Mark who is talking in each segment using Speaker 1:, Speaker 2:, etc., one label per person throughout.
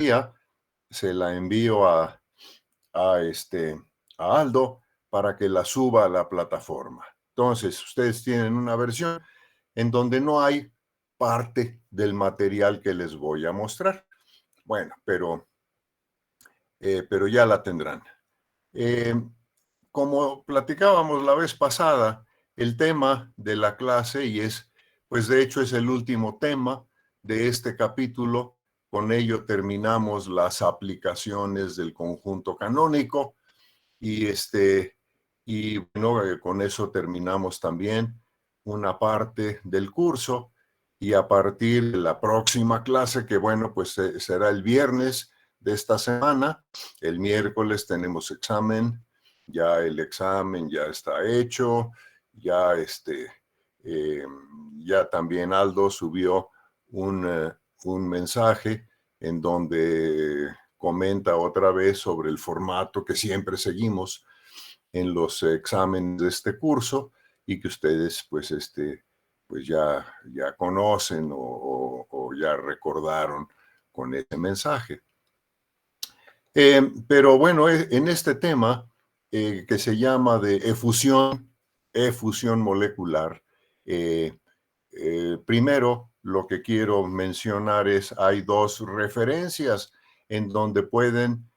Speaker 1: día se la envío a Aldo para que la suba a la plataforma. Entonces, ustedes tienen una versión en donde no hay parte del material que les voy a mostrar. Bueno, pero ya la tendrán. Como platicábamos la vez pasada, el tema de la clase, pues de hecho es el último tema de este capítulo, con ello terminamos las aplicaciones del conjunto canónico y bueno, con eso terminamos también una parte del curso y a partir de la próxima clase, que bueno, pues será el viernes de esta semana, el miércoles tenemos examen, ya el examen ya está hecho, ya eh, ya también Aldo subió un mensaje en donde comenta otra vez sobre el formato que siempre seguimos en los exámenes de este curso y que ustedes pues ya conocen o ya recordaron con ese mensaje. Pero bueno, en este tema que se llama de efusión molecular, primero lo que quiero mencionar es, hay dos referencias en donde pueden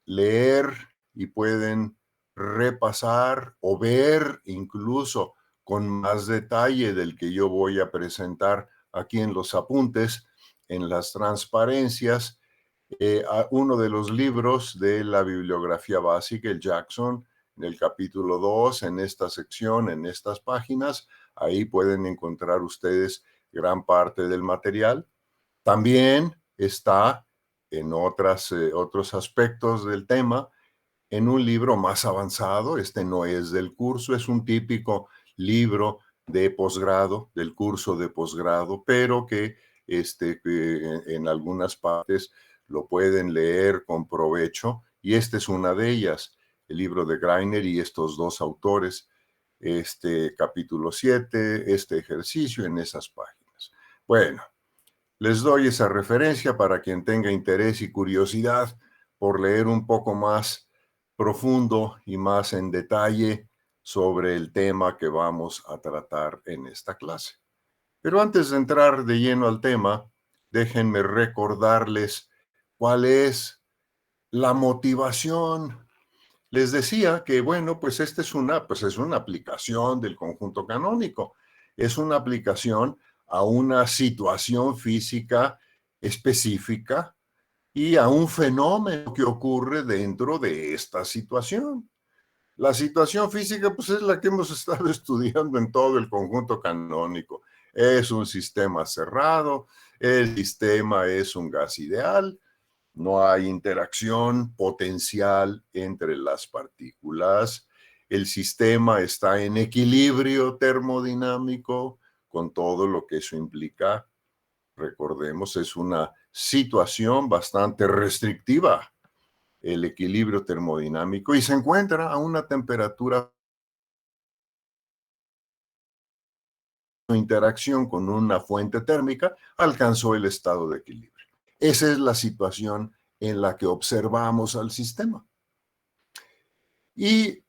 Speaker 1: leer y pueden repasar o ver incluso con más detalle del que yo voy a presentar aquí en los apuntes, en las transparencias, uno de los libros de la bibliografía básica, el Jackson, en el capítulo 2, en esta sección, en estas páginas, ahí pueden encontrar ustedes gran parte del material. También está en otros aspectos del tema, en un libro más avanzado, este no es del curso, es un típico libro de posgrado, del curso de posgrado, pero que en algunas partes lo pueden leer con provecho, y esta es una de ellas, el libro de Greiner y estos dos autores, capítulo 7, este ejercicio en esas páginas. Bueno, les doy esa referencia para quien tenga interés y curiosidad por leer un poco más profundo y más en detalle sobre el tema que vamos a tratar en esta clase. Pero antes de entrar de lleno al tema, déjenme recordarles cuál es la motivación. Les decía que, bueno, pues esta es una aplicación del conjunto canónico. Es una aplicación a una situación física específica y a un fenómeno que ocurre dentro de esta situación. La situación física, pues es la que hemos estado estudiando en todo el conjunto canónico. Es un sistema cerrado, el sistema es un gas ideal, no hay interacción potencial entre las partículas, el sistema está en equilibrio termodinámico con todo lo que eso implica. Recordemos, es una situación bastante restrictiva el equilibrio termodinámico y se encuentra a una temperatura de interacción con una fuente térmica, alcanzó el estado de equilibrio. Esa es la situación en la que observamos al sistema. Y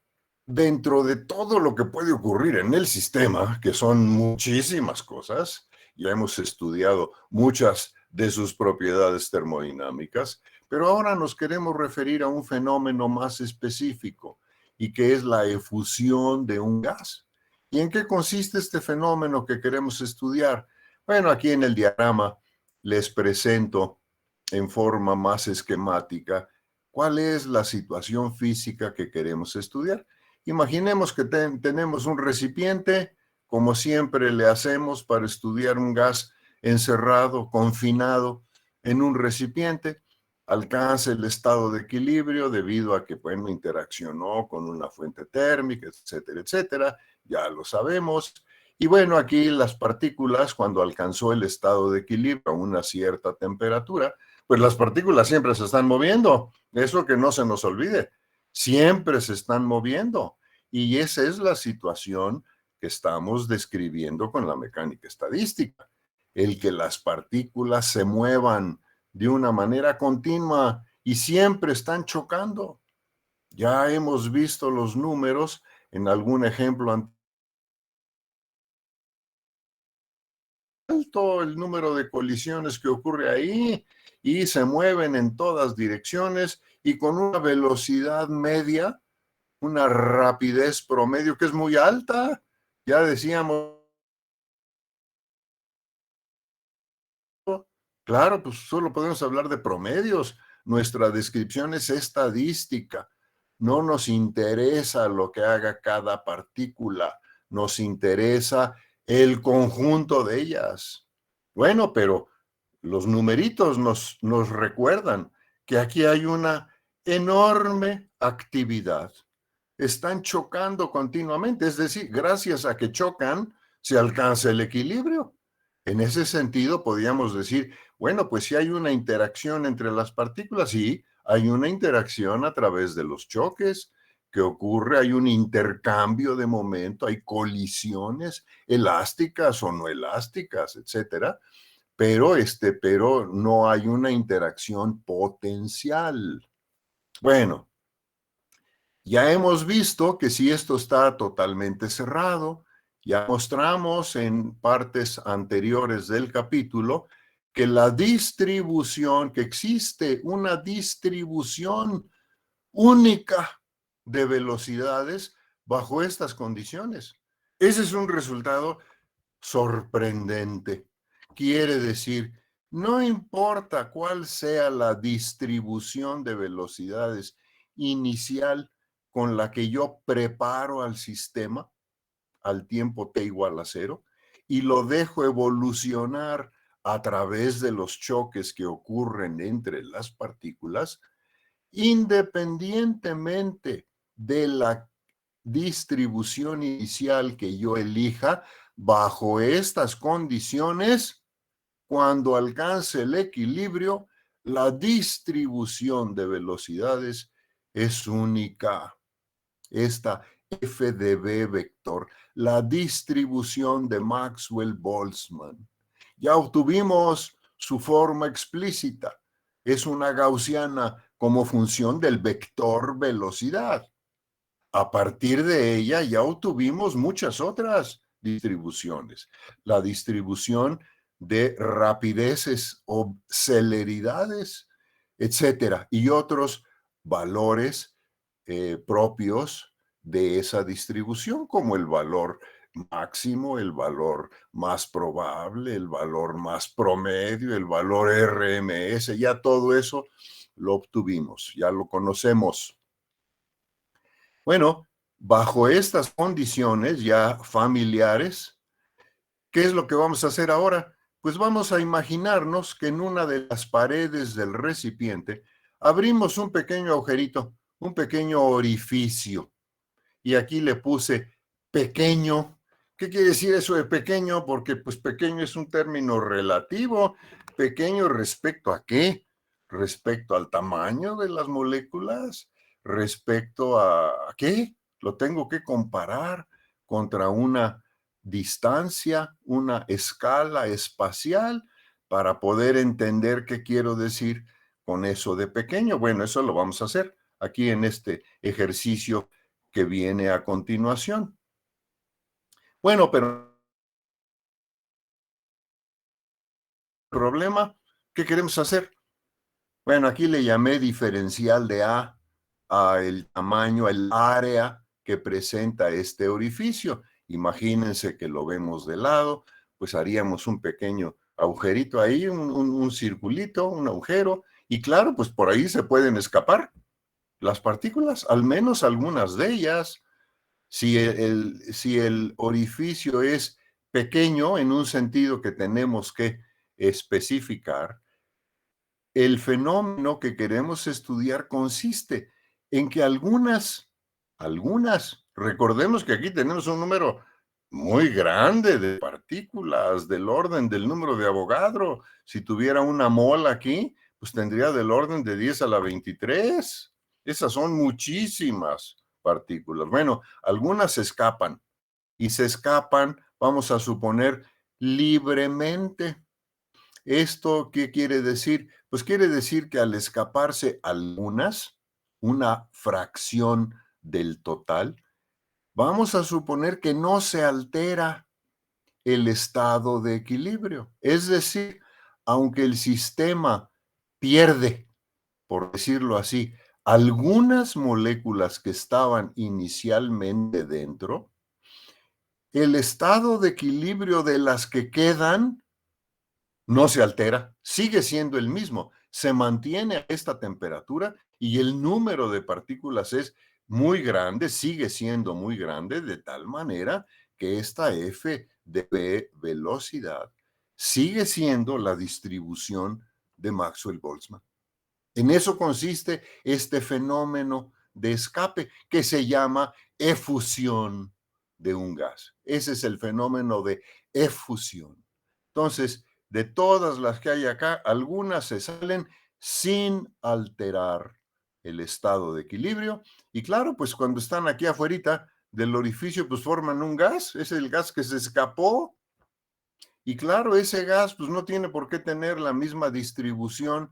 Speaker 1: dentro de todo lo que puede ocurrir en el sistema, que son muchísimas cosas, ya hemos estudiado muchas de sus propiedades termodinámicas, pero ahora nos queremos referir a un fenómeno más específico y que es la efusión de un gas. ¿Y en qué consiste este fenómeno que queremos estudiar? Bueno, aquí en el diagrama les presento en forma más esquemática cuál es la situación física que queremos estudiar. Imaginemos que tenemos un recipiente, como siempre le hacemos para estudiar un gas encerrado, confinado en un recipiente, alcanza el estado de equilibrio debido a que, bueno, interaccionó con una fuente térmica, etcétera, etcétera, ya lo sabemos. Y bueno, aquí las partículas, cuando alcanzó el estado de equilibrio a una cierta temperatura, pues las partículas siempre se están moviendo. Eso que no se nos olvide, siempre se están moviendo. Y esa es la situación que estamos describiendo con la mecánica estadística. El que las partículas se muevan de una manera continua y siempre están chocando. Ya hemos visto los números en algún ejemplo alto, el número de colisiones que ocurre ahí y se mueven en todas direcciones y con una velocidad media, una rapidez promedio que es muy alta. Ya decíamos, claro, pues solo podemos hablar de promedios. Nuestra descripción es estadística. No nos interesa lo que haga cada partícula, nos interesa el conjunto de ellas. Bueno, pero los numeritos nos recuerdan que aquí hay una enorme actividad. Están chocando continuamente, es decir, gracias a que chocan, se alcanza el equilibrio. En ese sentido, podríamos decir, bueno, pues si hay una interacción entre las partículas, sí, hay una interacción a través de los choques que ocurre, hay un intercambio de momento, hay colisiones elásticas o no elásticas, etcétera, pero no hay una interacción potencial. Bueno, ya hemos visto que si esto está totalmente cerrado, ya mostramos en partes anteriores del capítulo que la distribución, que existe una distribución única de velocidades bajo estas condiciones. Ese es un resultado sorprendente. Quiere decir, no importa cuál sea la distribución de velocidades inicial con la que yo preparo al sistema al tiempo t igual a cero y lo dejo evolucionar a través de los choques que ocurren entre las partículas, independientemente de la distribución inicial que yo elija, bajo estas condiciones, cuando alcance el equilibrio, la distribución de velocidades es única. Esta f de b vector, la distribución de Maxwell-Boltzmann. Ya obtuvimos su forma explícita. Es una gaussiana como función del vector velocidad. A partir de ella ya obtuvimos muchas otras distribuciones. La distribución de rapideces o celeridades, etcétera, y otros valores propios de esa distribución, como el valor máximo, el valor más probable, el valor más promedio, el valor RMS, ya todo eso lo obtuvimos, ya lo conocemos. Bueno, bajo estas condiciones ya familiares, ¿qué es lo que vamos a hacer ahora? Pues vamos a imaginarnos que en una de las paredes del recipiente abrimos un pequeño agujerito, un pequeño orificio. Y aquí le puse pequeño. ¿Qué quiere decir eso de pequeño? Porque pues pequeño es un término relativo. ¿Pequeño respecto a qué? Respecto al tamaño de las moléculas, respecto a qué? Lo tengo que comparar contra una distancia, una escala espacial para poder entender qué quiero decir con eso de pequeño. Bueno, eso lo vamos a hacer aquí en este ejercicio que viene a continuación. Bueno, pero el problema, ¿qué queremos hacer? Bueno, aquí le llamé diferencial de a el tamaño, el área que presenta este orificio. Imagínense que lo vemos de lado, pues haríamos un pequeño agujerito ahí, un circulito, un agujero, y claro, pues por ahí se pueden escapar las partículas, al menos algunas de ellas. Si el orificio es pequeño en un sentido que tenemos que especificar, el fenómeno que queremos estudiar consiste en que recordemos que aquí tenemos un número muy grande de partículas del orden del número de Avogadro. Si tuviera una mol aquí, pues tendría del orden de 10 a la 23. Esas son muchísimas partículas. Bueno, algunas se escapan y se escapan, vamos a suponer, libremente. ¿Esto qué quiere decir? Pues quiere decir que al escaparse algunas, una fracción del total, vamos a suponer que no se altera el estado de equilibrio. Es decir, aunque el sistema pierde, por decirlo así, algunas moléculas que estaban inicialmente dentro, el estado de equilibrio de las que quedan no se altera, sigue siendo el mismo, se mantiene a esta temperatura y el número de partículas es muy grande, sigue siendo muy grande, de tal manera que esta F de B velocidad sigue siendo la distribución de Maxwell-Boltzmann. En eso consiste este fenómeno de escape que se llama efusión de un gas. Ese es el fenómeno de efusión. Entonces, de todas las que hay acá, algunas se salen sin alterar el estado de equilibrio. Y claro, pues cuando están aquí afuera del orificio, pues forman un gas, es el gas que se escapó. Y claro, ese gas pues no tiene por qué tener la misma distribución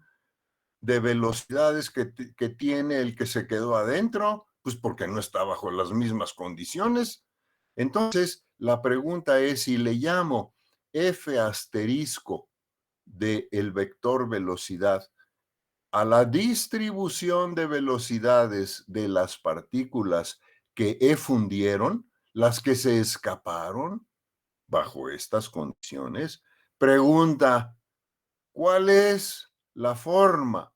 Speaker 1: de velocidades que tiene el que se quedó adentro, pues porque no está bajo las mismas condiciones. Entonces, la pregunta es si le llamo F asterisco del vector velocidad a la distribución de velocidades de las partículas que efundieron, las que se escaparon bajo estas condiciones, pregunta, ¿cuál es la forma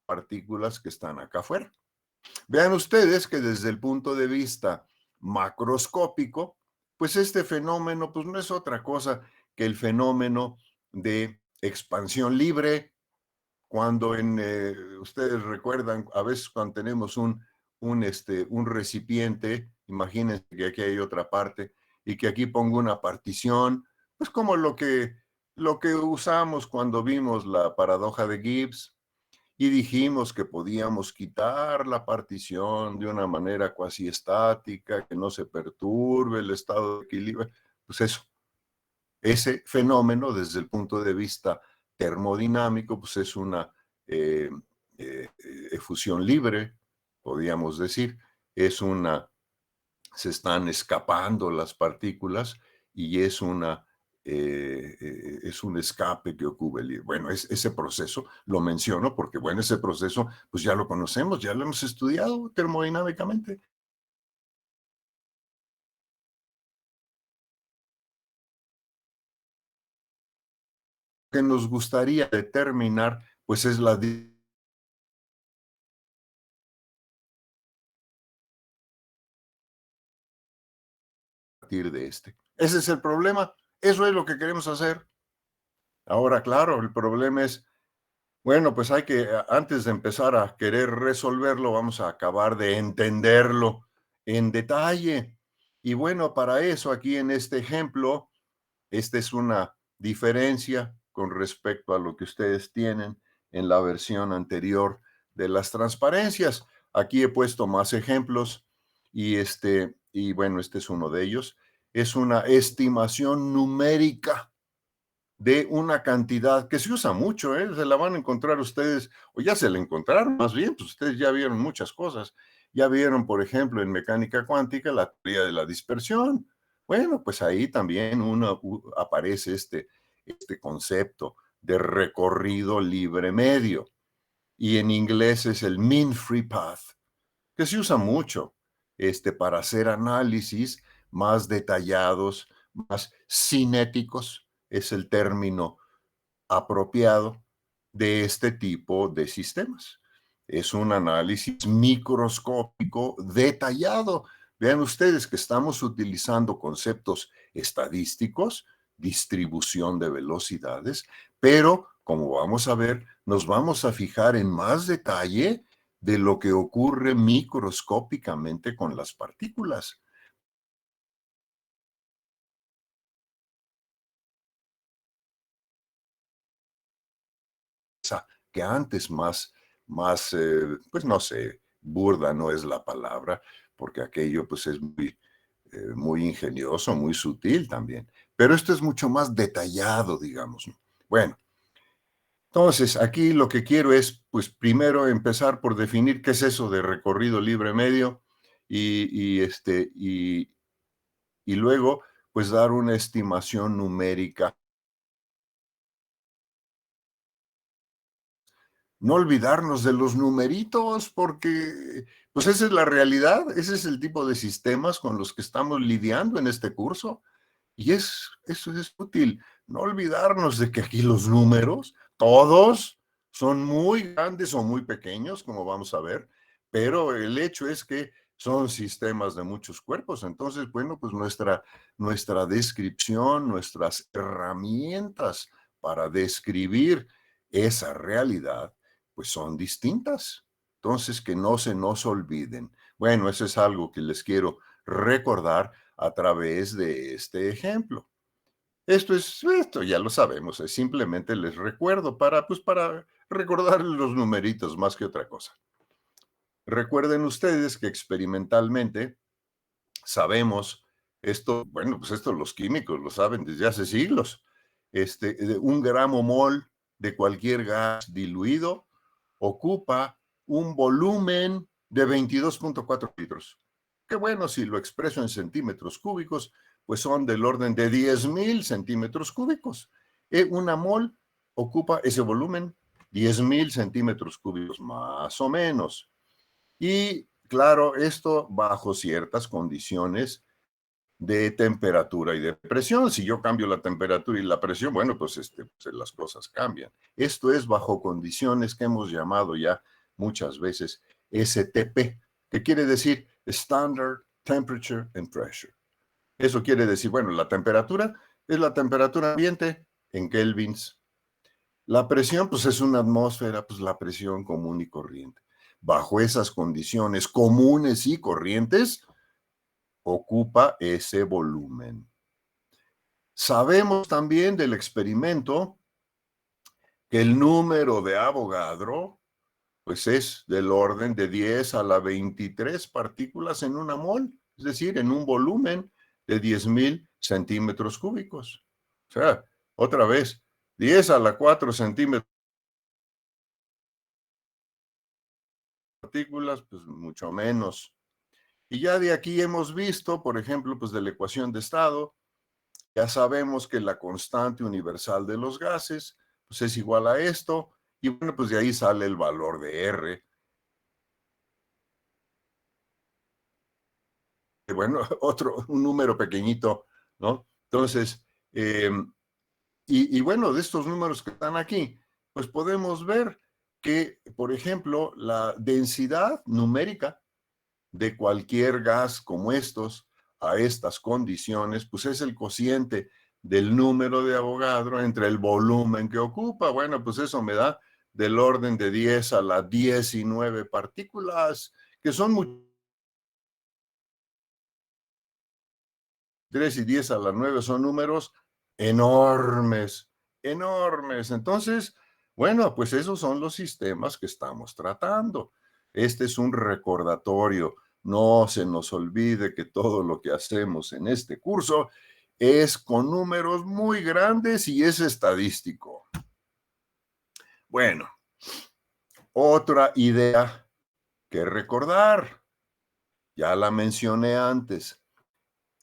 Speaker 1: partículas que están acá afuera? Vean ustedes que desde el punto de vista macroscópico, pues este fenómeno pues no es otra cosa que el fenómeno de expansión libre, cuando ustedes recuerdan, a veces cuando tenemos un recipiente, imagínense que aquí hay otra parte y que aquí pongo una partición, pues como lo que usamos cuando vimos la paradoja de Gibbs, y dijimos que podíamos quitar la partición de una manera cuasi estática, que no se perturbe el estado de equilibrio. Pues eso, ese fenómeno desde el punto de vista termodinámico, pues es una eh, efusión libre, podríamos decir, es una se están escapando las partículas y es un escape que ocurre. Bueno, ese proceso lo menciono porque, bueno, ese proceso pues ya lo conocemos, ya lo hemos estudiado termodinámicamente. Lo que nos gustaría determinar pues es la partir de este. Ese es el problema, eso es lo que queremos hacer. Ahora, claro, el problema es, bueno, pues hay que, antes de empezar a querer resolverlo, vamos a acabar de entenderlo en detalle. Y bueno, para eso aquí en este ejemplo, esta es una diferencia con respecto a lo que ustedes tienen en la versión anterior de las transparencias. Aquí he puesto más ejemplos y bueno, este es uno de ellos. Es una estimación numérica de una cantidad que se usa mucho, ¿eh? Se la van a encontrar ustedes, o ya se la encontraron, más bien, pues ustedes ya vieron muchas cosas. Ya vieron, por ejemplo, en mecánica cuántica, la teoría de la dispersión. Bueno, pues ahí también aparece este concepto de recorrido libre medio. Y en inglés es el mean free path, que se usa mucho para hacer análisis más detallados, más cinéticos, es el término apropiado de este tipo de sistemas. Es un análisis microscópico detallado. Vean ustedes que estamos utilizando conceptos estadísticos, distribución de velocidades, pero como vamos a ver, nos vamos a fijar en más detalle de lo que ocurre microscópicamente con las partículas. Que antes más, pues no sé, burda no es la palabra, porque aquello pues es muy ingenioso, muy sutil también. Pero esto es mucho más detallado, digamos, ¿no? Bueno, entonces aquí lo que quiero es, pues primero empezar por definir qué es eso de recorrido libre medio y luego pues dar una estimación numérica. No olvidarnos de los numeritos, porque pues esa es la realidad, ese es el tipo de sistemas con los que estamos lidiando en este curso. Y eso es útil, no olvidarnos de que aquí los números, todos son muy grandes o muy pequeños, como vamos a ver, pero el hecho es que son sistemas de muchos cuerpos. Entonces, bueno, pues nuestra descripción, nuestras herramientas para describir esa realidad, pues son distintas. Entonces, que no se nos olviden. Bueno, eso es algo que les quiero recordar a través de este ejemplo. Esto ya lo sabemos, es simplemente les recuerdo para recordar los numeritos más que otra cosa. Recuerden ustedes que experimentalmente sabemos esto, bueno, pues esto los químicos lo saben desde hace siglos. Un gramo mol de cualquier gas diluido ocupa un volumen de 22.4 litros. Que bueno, si lo expreso en centímetros cúbicos, pues son del orden de 10,000 centímetros cúbicos. Una mol ocupa ese volumen, 10,000 centímetros cúbicos, más o menos. Y claro, esto bajo ciertas condiciones de temperatura y de presión. Si yo cambio la temperatura y la presión, bueno, pues las cosas cambian. Esto es bajo condiciones que hemos llamado ya muchas veces STP, que quiere decir Standard Temperature and Pressure. Eso quiere decir, bueno, la temperatura es la temperatura ambiente en kelvins. La presión, pues es una atmósfera, pues la presión común y corriente. Bajo esas condiciones comunes y corrientes, ocupa ese volumen. Sabemos también del experimento que el número de Avogadro pues es del orden de 10 a la 23 partículas en una mol, es decir, en un volumen de 10,000 centímetros cúbicos. O sea, otra vez, 10 a la 4 centímetros partículas, pues mucho menos. Y ya de aquí hemos visto, por ejemplo, pues de la ecuación de estado, ya sabemos que la constante universal de los gases pues es igual a esto, y bueno, pues de ahí sale el valor de R. Bueno, un número pequeñito, ¿no? Entonces, y bueno, de estos números que están aquí, pues podemos ver que, por ejemplo, la densidad numérica de cualquier gas como estos a estas condiciones, pues es el cociente del número de Avogadro entre el volumen que ocupa. Bueno, pues eso me da del orden de 10 a la 19 partículas, que son 3 y 10 a la 9 son números enormes, enormes. Entonces, bueno, pues esos son los sistemas que estamos tratando. Este es un recordatorio. No se nos olvide que todo lo que hacemos en este curso es con números muy grandes y es estadístico. Bueno, otra idea que recordar, ya la mencioné antes,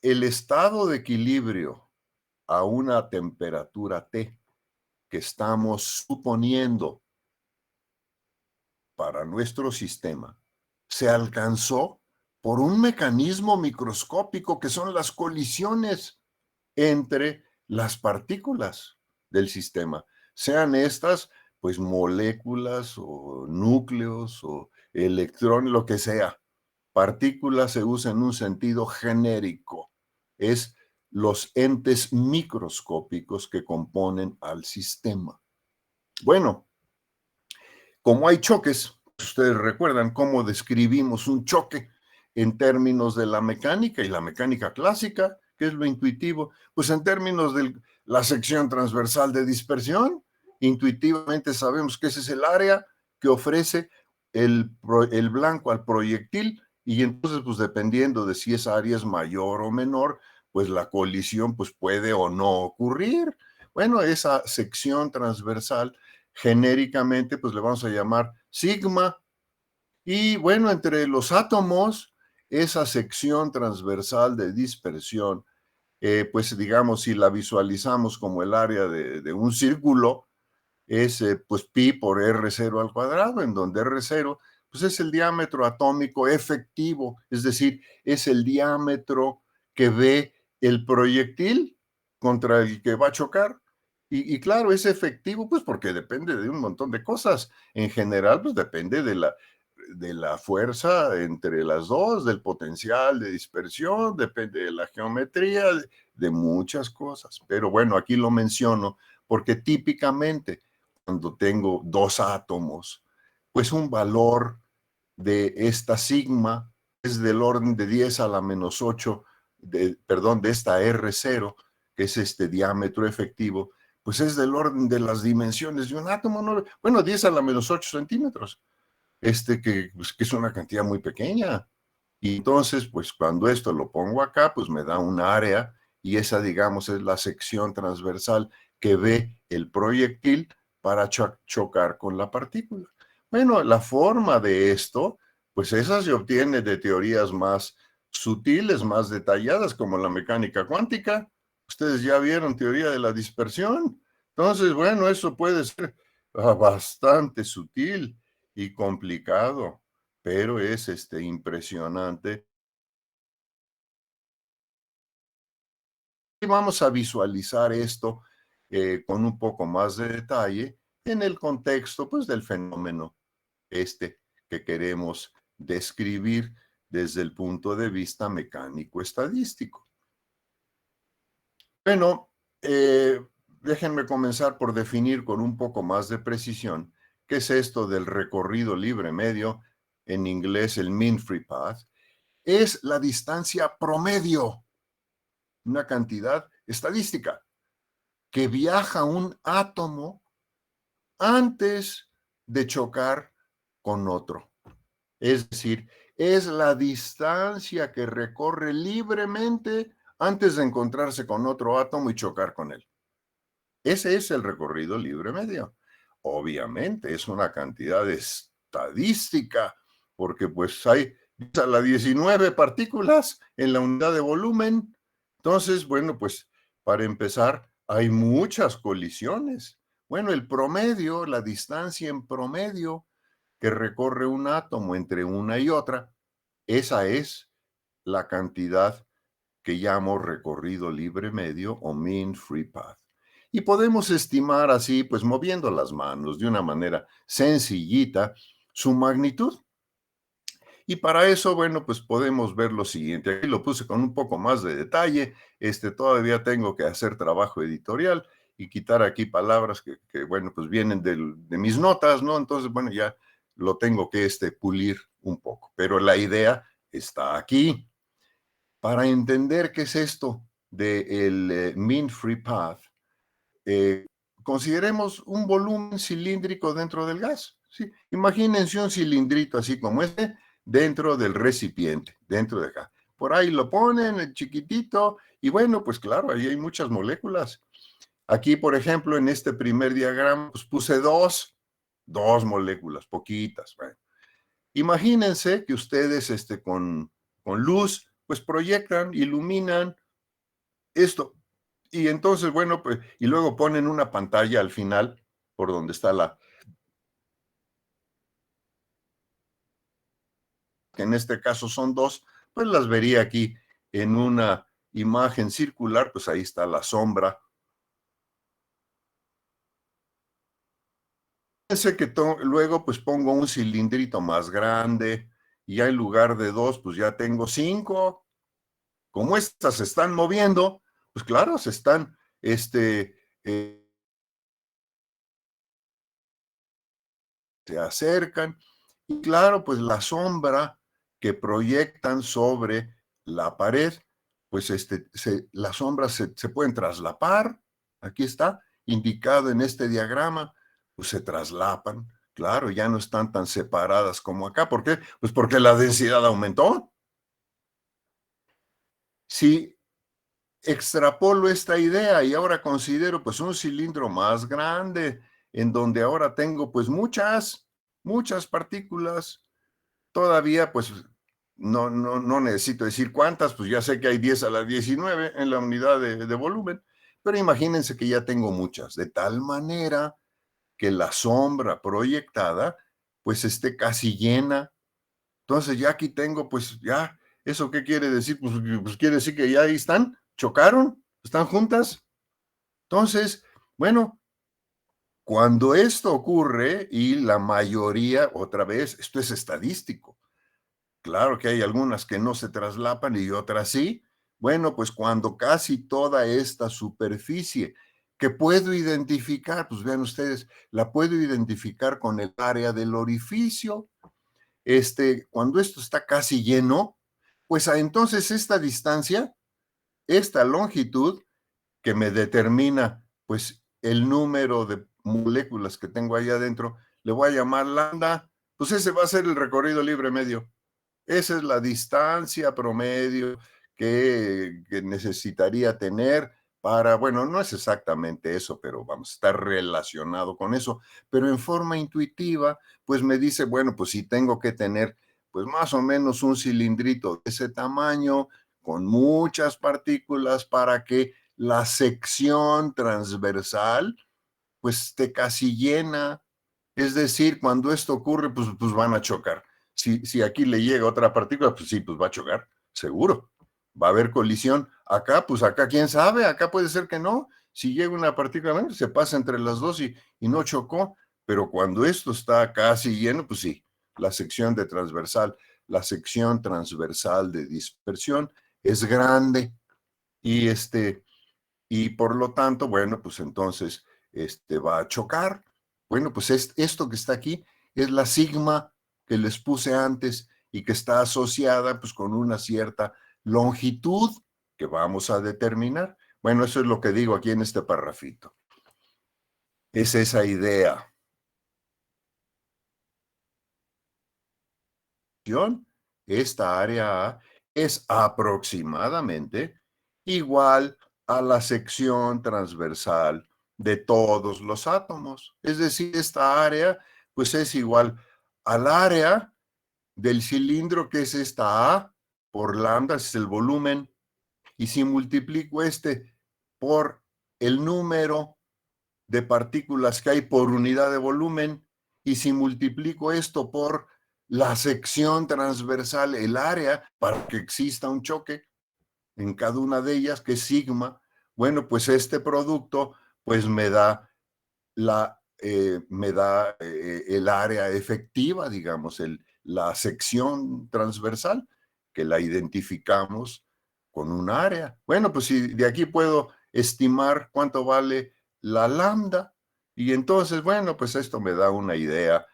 Speaker 1: el estado de equilibrio a una temperatura T que estamos suponiendo para nuestro sistema se alcanzó por un mecanismo microscópico que son las colisiones entre las partículas del sistema, sean estas pues moléculas o núcleos o electrones, lo que sea. Partículas se usa en un sentido genérico, es los entes microscópicos que componen al sistema. Bueno, como hay choques, ustedes recuerdan cómo describimos un choque en términos de la mecánica y la mecánica clásica, que es lo intuitivo, pues en términos de la sección transversal de dispersión, intuitivamente sabemos que ese es el área que ofrece el blanco al proyectil y entonces, pues dependiendo de si esa área es mayor o menor, pues la colisión pues puede o no ocurrir. Bueno, esa sección transversal genéricamente pues le vamos a llamar sigma, y bueno, entre los átomos, esa sección transversal de dispersión, pues digamos, si la visualizamos como el área de un círculo, es pues pi por R0 al cuadrado, en donde R0 pues es el diámetro atómico efectivo, es decir, es el diámetro que ve el proyectil contra el que va a chocar. Y claro, es efectivo pues porque depende de un montón de cosas. En general, pues depende de la fuerza entre las dos, del potencial de dispersión, depende de la geometría, de muchas cosas. Pero bueno, aquí lo menciono porque típicamente cuando tengo dos átomos, pues un valor de esta sigma es del orden de 10 a la menos 8, perdón, de esta R0, que es este diámetro efectivo, pues es del orden de las dimensiones de un átomo, ¿no? Bueno, 10 a la menos 8 centímetros, pues, que es una cantidad muy pequeña. Y entonces, pues cuando esto lo pongo acá, pues me da un área y esa, digamos, es la sección transversal que ve el proyectil para chocar con la partícula. Bueno, la forma de esto, pues esa se obtiene de teorías más sutiles, más detalladas, como la mecánica cuántica. Ustedes ya vieron teoría de la dispersión. Entonces, bueno, eso puede ser bastante sutil y complicado, pero es impresionante. Y vamos a visualizar esto con un poco más de detalle en el contexto pues, del fenómeno que queremos describir desde el punto de vista mecánico-estadístico. Bueno, déjenme comenzar por definir con un poco más de precisión qué es esto del recorrido libre medio, en inglés el mean free path. Es la distancia promedio, una cantidad estadística, que viaja un átomo antes de chocar con otro. Es decir, es la distancia que recorre libremente antes de encontrarse con otro átomo y chocar con él. Ese es el recorrido libre medio. Obviamente es una cantidad estadística, porque pues hay a las 19 partículas en la unidad de volumen. Entonces, bueno, pues para empezar, hay muchas colisiones. Bueno, el promedio, la distancia en promedio que recorre un átomo entre una y otra, esa es la cantidad que llamo recorrido libre medio o mean free path. Y podemos estimar así, pues moviendo las manos de una manera sencillita, su magnitud. Y para eso, bueno, pues podemos ver lo siguiente. Aquí lo puse con un poco más de detalle. Todavía tengo que hacer trabajo editorial y quitar aquí palabras que bueno, pues vienen de mis notas, ¿no? Entonces, bueno, ya lo tengo que pulir un poco. Pero la idea está aquí. Para entender qué es esto del mean free path, eh, consideremos un volumen cilíndrico dentro del gas. ¿Sí? Imagínense un cilindrito así como dentro del recipiente, dentro de acá. Por ahí lo ponen, chiquitito, y bueno, pues claro, ahí hay muchas moléculas. Aquí, por ejemplo, en este primer diagrama, pues puse dos moléculas, poquitas. Bueno. Imagínense que ustedes con luz, pues proyectan, iluminan esto. Y entonces, bueno, pues, y luego ponen una pantalla al final, por donde está que en este caso son dos, pues las vería aquí en una imagen circular, pues ahí está la sombra. Fíjense que luego pues pongo un cilindrito más grande y ya en lugar de dos, pues ya tengo cinco. Como estas se están moviendo, pues claro, se están, eh, se acercan. Y claro, pues la sombra que proyectan sobre la pared, pues las sombras se pueden traslapar. Aquí está, indicado en este diagrama, pues se traslapan. Claro, ya no están tan separadas como acá. ¿Por qué? Pues porque la densidad aumentó. Si extrapolo esta idea y ahora considero pues un cilindro más grande, en donde ahora tengo pues muchas partículas, todavía pues no necesito decir cuántas, pues ya sé que hay 10 a la 19 en la unidad de volumen, pero imagínense que ya tengo muchas, de tal manera que la sombra proyectada pues esté casi llena. Entonces ya aquí tengo, pues ya, ¿eso qué quiere decir? Pues quiere decir que ya ahí están, chocaron, están juntas. Entonces, bueno, cuando esto ocurre y la mayoría, otra vez, esto es estadístico. Claro que hay algunas que no se traslapan y otras sí. Bueno, pues cuando casi toda esta superficie que puedo identificar, pues vean ustedes, la puedo identificar con el área del orificio. Cuando esto está casi lleno, pues entonces esta distancia, esta longitud que me determina pues el número de moléculas que tengo ahí adentro, le voy a llamar lambda, pues ese va a ser el recorrido libre medio. Esa es la distancia promedio que necesitaría tener para, bueno, no es exactamente eso, pero vamos a estar relacionado con eso, pero en forma intuitiva, pues me dice, bueno, pues si tengo que tener, pues más o menos un cilindrito de ese tamaño, con muchas partículas para que la sección transversal, pues esté casi llena. Es decir, cuando esto ocurre, pues van a chocar. Si aquí le llega otra partícula, pues sí, pues va a chocar, seguro. Va a haber colisión. Acá, pues acá, quién sabe, acá puede ser que no. Si llega una partícula, bueno, se pasa entre las dos y no chocó. Pero cuando esto está casi lleno, pues sí, la sección de transversal, la sección transversal de dispersión es grande y y por lo tanto, bueno, pues entonces va a chocar. Bueno, pues esto que está aquí es la sigma que les puse antes y que está asociada pues con una cierta longitud que vamos a determinar. Bueno, eso es lo que digo aquí en este parrafito. Es esa idea. Esta área A es aproximadamente igual a la sección transversal de todos los átomos. Es decir, esta área pues es igual al área del cilindro que es esta A por lambda, es el volumen, y si multiplico por el número de partículas que hay por unidad de volumen, y si multiplico esto por la sección transversal, el área, para que exista un choque en cada una de ellas, que es sigma, bueno, pues este producto pues me da el área efectiva, digamos, la sección transversal, que la identificamos con un área. Bueno, pues si de aquí puedo estimar cuánto vale la lambda, y entonces, bueno, pues esto me da una idea,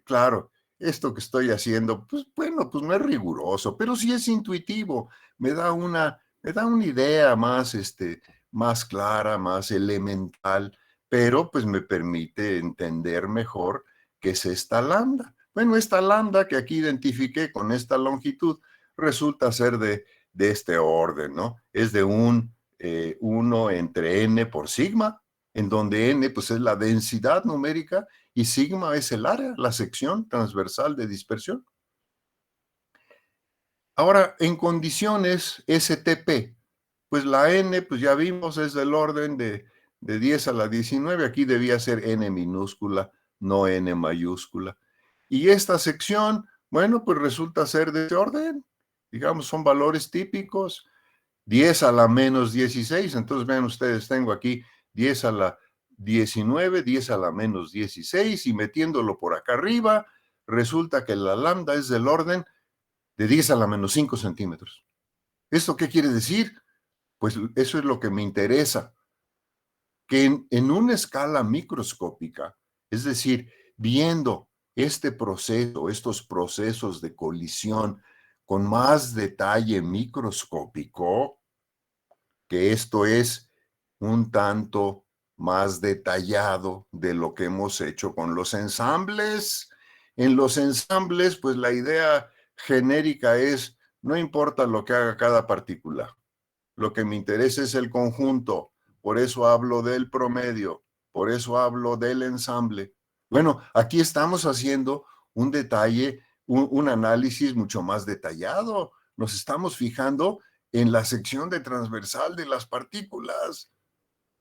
Speaker 1: claro, esto que estoy haciendo, pues bueno, pues no es riguroso, pero sí es intuitivo, me da una idea más, más clara, más elemental, pero pues me permite entender mejor qué es esta lambda. Bueno, esta lambda que aquí identifiqué con esta longitud resulta ser de este orden, ¿no? Es de un 1 entre n por sigma, en donde n pues es la densidad numérica y sigma es el área, la sección transversal de dispersión. Ahora, en condiciones STP, pues la n, pues ya vimos, es del orden de 10 a la 19, aquí debía ser n minúscula, no n mayúscula. Y esta sección, bueno, pues resulta ser de este orden, digamos, son valores típicos, 10 a la menos 16, entonces vean ustedes, tengo aquí 10 a la 19, 10 a la menos 16, y metiéndolo por acá arriba, resulta que la lambda es del orden de 10 a la menos 5 centímetros. ¿Esto qué quiere decir? Pues eso es lo que me interesa, que en una escala microscópica, es decir, viendo este proceso, estos procesos de colisión con más detalle microscópico, que esto es un tanto más detallado de lo que hemos hecho con los ensambles. En los ensambles, pues la idea genérica es, no importa lo que haga cada partícula, lo que me interesa es el conjunto, por eso hablo del promedio, por eso hablo del ensamble. Bueno, aquí estamos haciendo un detalle, un análisis mucho más detallado. Nos estamos fijando en la sección de transversal de las partículas.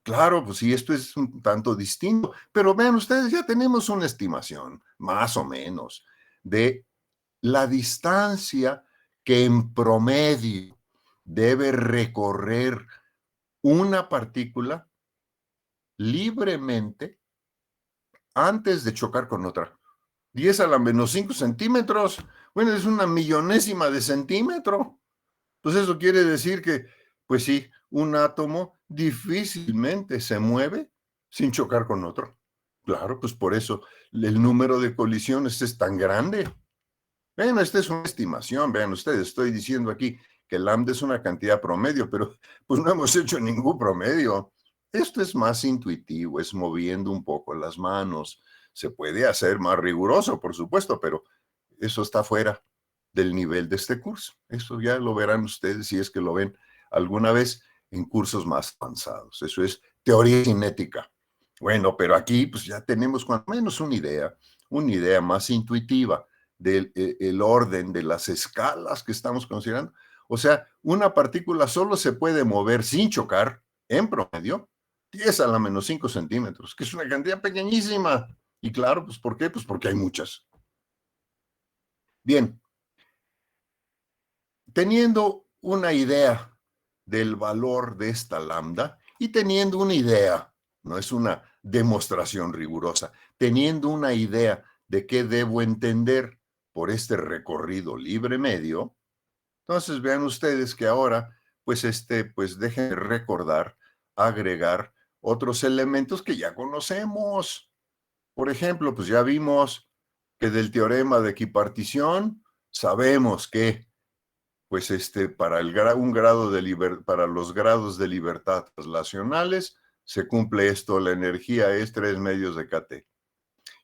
Speaker 1: Claro, pues sí, esto es un tanto distinto, pero vean ustedes, ya tenemos una estimación, más o menos, de la distancia que en promedio debe recorrer una partícula libremente antes de chocar con otra. 10 a la menos 5 centímetros. Bueno, es una millonésima de centímetro. Pues eso quiere decir que, pues sí, un átomo difícilmente se mueve sin chocar con otro. Claro, pues por eso el número de colisiones es tan grande. Bueno, esta es una estimación, vean ustedes, estoy diciendo aquí que lambda es una cantidad promedio, pero pues no hemos hecho ningún promedio. Esto es más intuitivo, es moviendo un poco las manos. Se puede hacer más riguroso, por supuesto, pero eso está fuera del nivel de este curso. Eso ya lo verán ustedes si es que lo ven alguna vez en cursos más avanzados. Eso es teoría cinética. Bueno, pero aquí pues ya tenemos cuando menos una idea más intuitiva del el orden de las escalas que estamos considerando. O sea, una partícula solo se puede mover sin chocar, en promedio, 10 a la menos 5 centímetros, que es una cantidad pequeñísima. Y claro, pues ¿por qué? Pues porque hay muchas. Bien, teniendo una idea del valor de esta lambda y teniendo una idea, no es una demostración rigurosa, teniendo una idea de qué debo entender por este recorrido libre medio, entonces vean ustedes que ahora, pues dejen de recordar, agregar otros elementos que ya conocemos. Por ejemplo, pues ya vimos que del teorema de equipartición sabemos que pues para un grado para los grados de libertad translacionales se cumple esto, la energía es 3 medios de kT.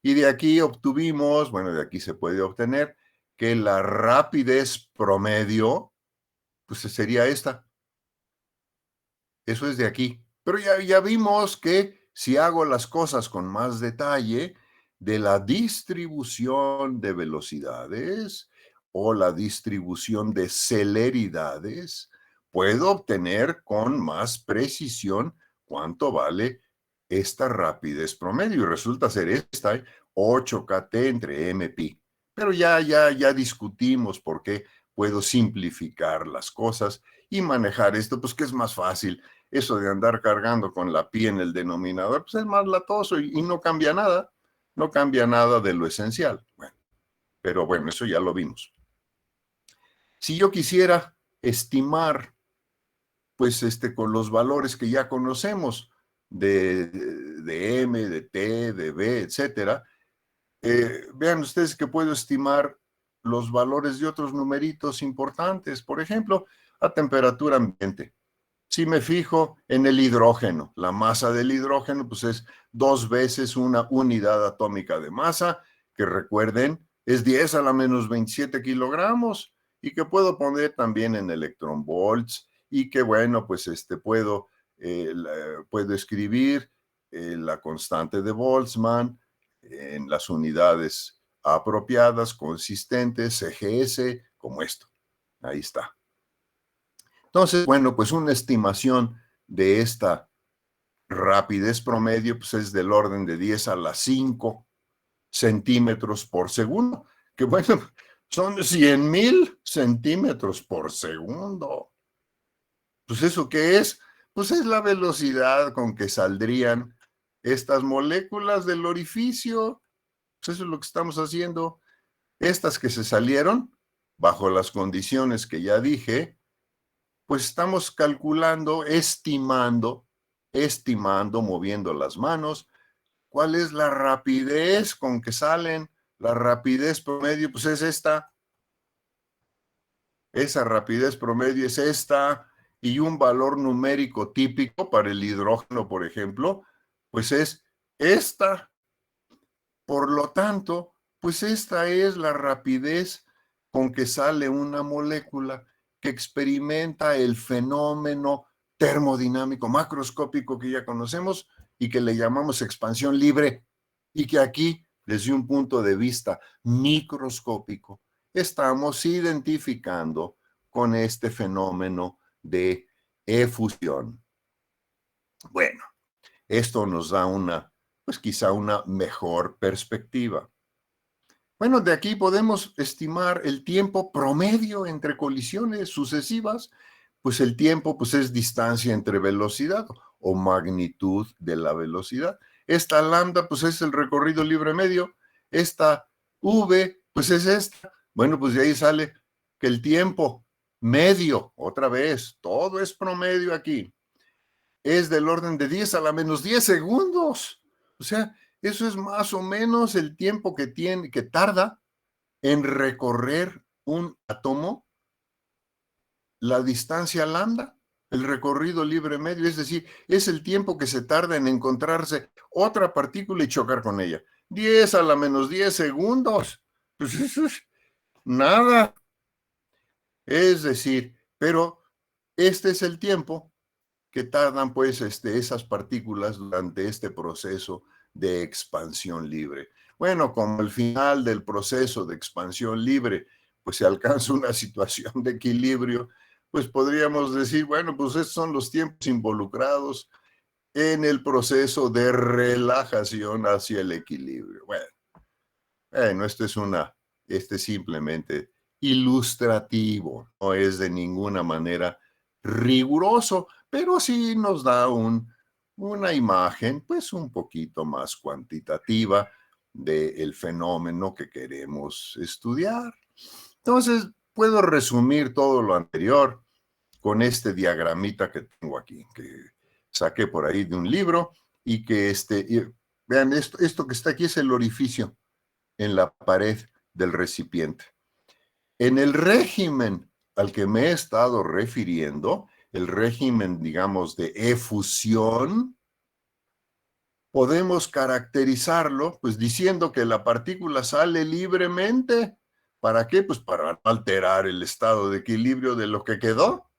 Speaker 1: Y de aquí obtuvimos, bueno, de aquí se puede obtener que la rapidez promedio, pues sería esta. Eso es de aquí. Pero ya vimos que si hago las cosas con más detalle de la distribución de velocidades o la distribución de celeridades, puedo obtener con más precisión cuánto vale esta rapidez promedio. Y resulta ser esta, 8 kT entre mpi. Pero ya discutimos por qué puedo simplificar las cosas y manejar esto, pues que es más fácil. Eso de andar cargando con la pi en el denominador, pues es más latoso y no cambia nada, no cambia nada de lo esencial. Bueno, pero bueno, eso ya lo vimos. Si yo quisiera estimar, pues con los valores que ya conocemos de M, de T, de B, etcétera, vean ustedes que puedo estimar los valores de otros numeritos importantes, por ejemplo, a temperatura ambiente. Si me fijo en el hidrógeno, la masa del hidrógeno, pues es 2 veces una unidad atómica de masa, que recuerden, es 10 a la menos 27 kilogramos, y que puedo poner también en electronvolts, y que bueno, pues puedo escribir la constante de Boltzmann en las unidades apropiadas, consistentes, CGS, como esto. Ahí está. Entonces, bueno, pues una estimación de esta rapidez promedio pues es del orden de 10 a la 5 centímetros por segundo, que bueno, son 100,000 centímetros por segundo. Pues ¿eso qué es? Pues es la velocidad con que saldrían estas moléculas del orificio. Pues eso es lo que estamos haciendo. Estas que se salieron, bajo las condiciones que ya dije, pues estamos calculando, estimando, moviendo las manos, cuál es la rapidez con que salen. La rapidez promedio, pues es esta. Esa rapidez promedio es esta. Y un valor numérico típico para el hidrógeno, por ejemplo, pues es esta. Por lo tanto, pues esta es la rapidez con que sale una molécula que experimenta el fenómeno termodinámico macroscópico que ya conocemos y que le llamamos expansión libre, y que aquí, desde un punto de vista microscópico, estamos identificando con este fenómeno de efusión. Bueno, esto nos da pues quizá una mejor perspectiva. Bueno, de aquí podemos estimar el tiempo promedio entre colisiones sucesivas. Pues el tiempo pues es distancia entre velocidad o magnitud de la velocidad. Esta lambda pues es el recorrido libre medio. Esta v pues es esta. Bueno, pues de ahí sale que el tiempo medio, otra vez, todo es promedio aquí, es del orden de 10 a la menos 10 segundos. O sea, eso es más o menos el tiempo que tarda en recorrer un átomo la distancia lambda, el recorrido libre medio, es decir, es el tiempo que se tarda en encontrarse otra partícula y chocar con ella. 10 a la menos 10 segundos. Pues eso es nada. Es decir, pero este es el tiempo que tardan pues esas partículas durante este proceso de expansión libre. Bueno, como al final del proceso de expansión libre, pues se alcanza una situación de equilibrio, pues podríamos decir, bueno, pues estos son los tiempos involucrados en el proceso de relajación hacia el equilibrio. Bueno, este es simplemente ilustrativo, no es de ninguna manera riguroso, pero sí nos da una imagen, pues un poquito más cuantitativa del fenómeno que queremos estudiar. Entonces, puedo resumir todo lo anterior con este diagramita que tengo aquí, que saqué por ahí de un libro y que vean, esto que está aquí es el orificio en la pared del recipiente. En el régimen al que me he estado refiriendo, el régimen, digamos, de efusión, podemos caracterizarlo pues diciendo que la partícula sale libremente. ¿Para qué? Pues para no alterar el estado de equilibrio de lo que quedó.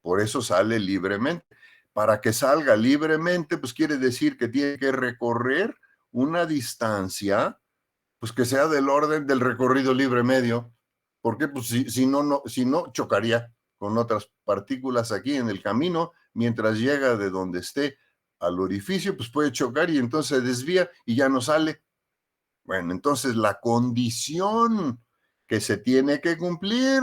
Speaker 1: Por eso sale libremente. Para que salga libremente, pues quiere decir que tiene que recorrer una distancia pues que sea del orden del recorrido libre medio, porque pues si no chocaría con otras partículas aquí en el camino, mientras llega de donde esté al orificio, pues puede chocar y entonces se desvía y ya no sale. Bueno, entonces la condición que se tiene que cumplir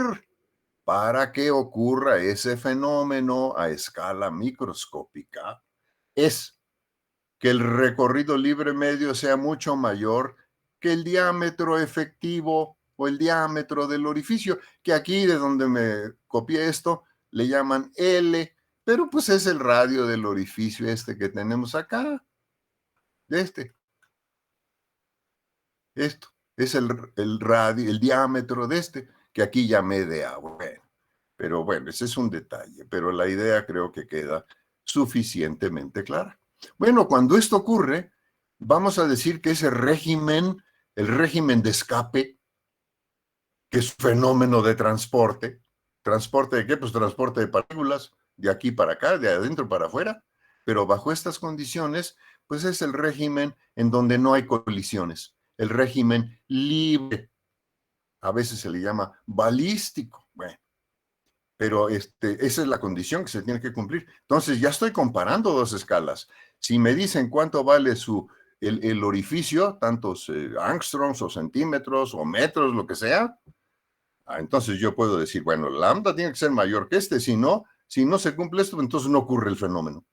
Speaker 1: para que ocurra ese fenómeno a escala microscópica es que el recorrido libre medio sea mucho mayor que el diámetro efectivo o el diámetro del orificio, que aquí de donde me copié esto le llaman L, pero pues es el radio del orificio que tenemos acá, esto, es el radio, el diámetro que aquí llamé de A. Bueno, pero bueno, ese es un detalle, pero la idea creo que queda suficientemente clara. Bueno, cuando esto ocurre, vamos a decir que ese régimen, el régimen de escape, que es un fenómeno de transporte, ¿transporte de qué? Pues transporte de partículas, de aquí para acá, de adentro para afuera, pero bajo estas condiciones, pues es el régimen en donde no hay colisiones, el régimen libre, a veces se le llama balístico, bueno, pero esa es la condición que se tiene que cumplir. Entonces ya estoy comparando dos escalas. Si me dicen cuánto vale el orificio, tantos angstroms o centímetros o metros, lo que sea, entonces yo puedo decir, bueno, lambda tiene que ser mayor que si no se cumple esto, entonces no ocurre el fenómeno.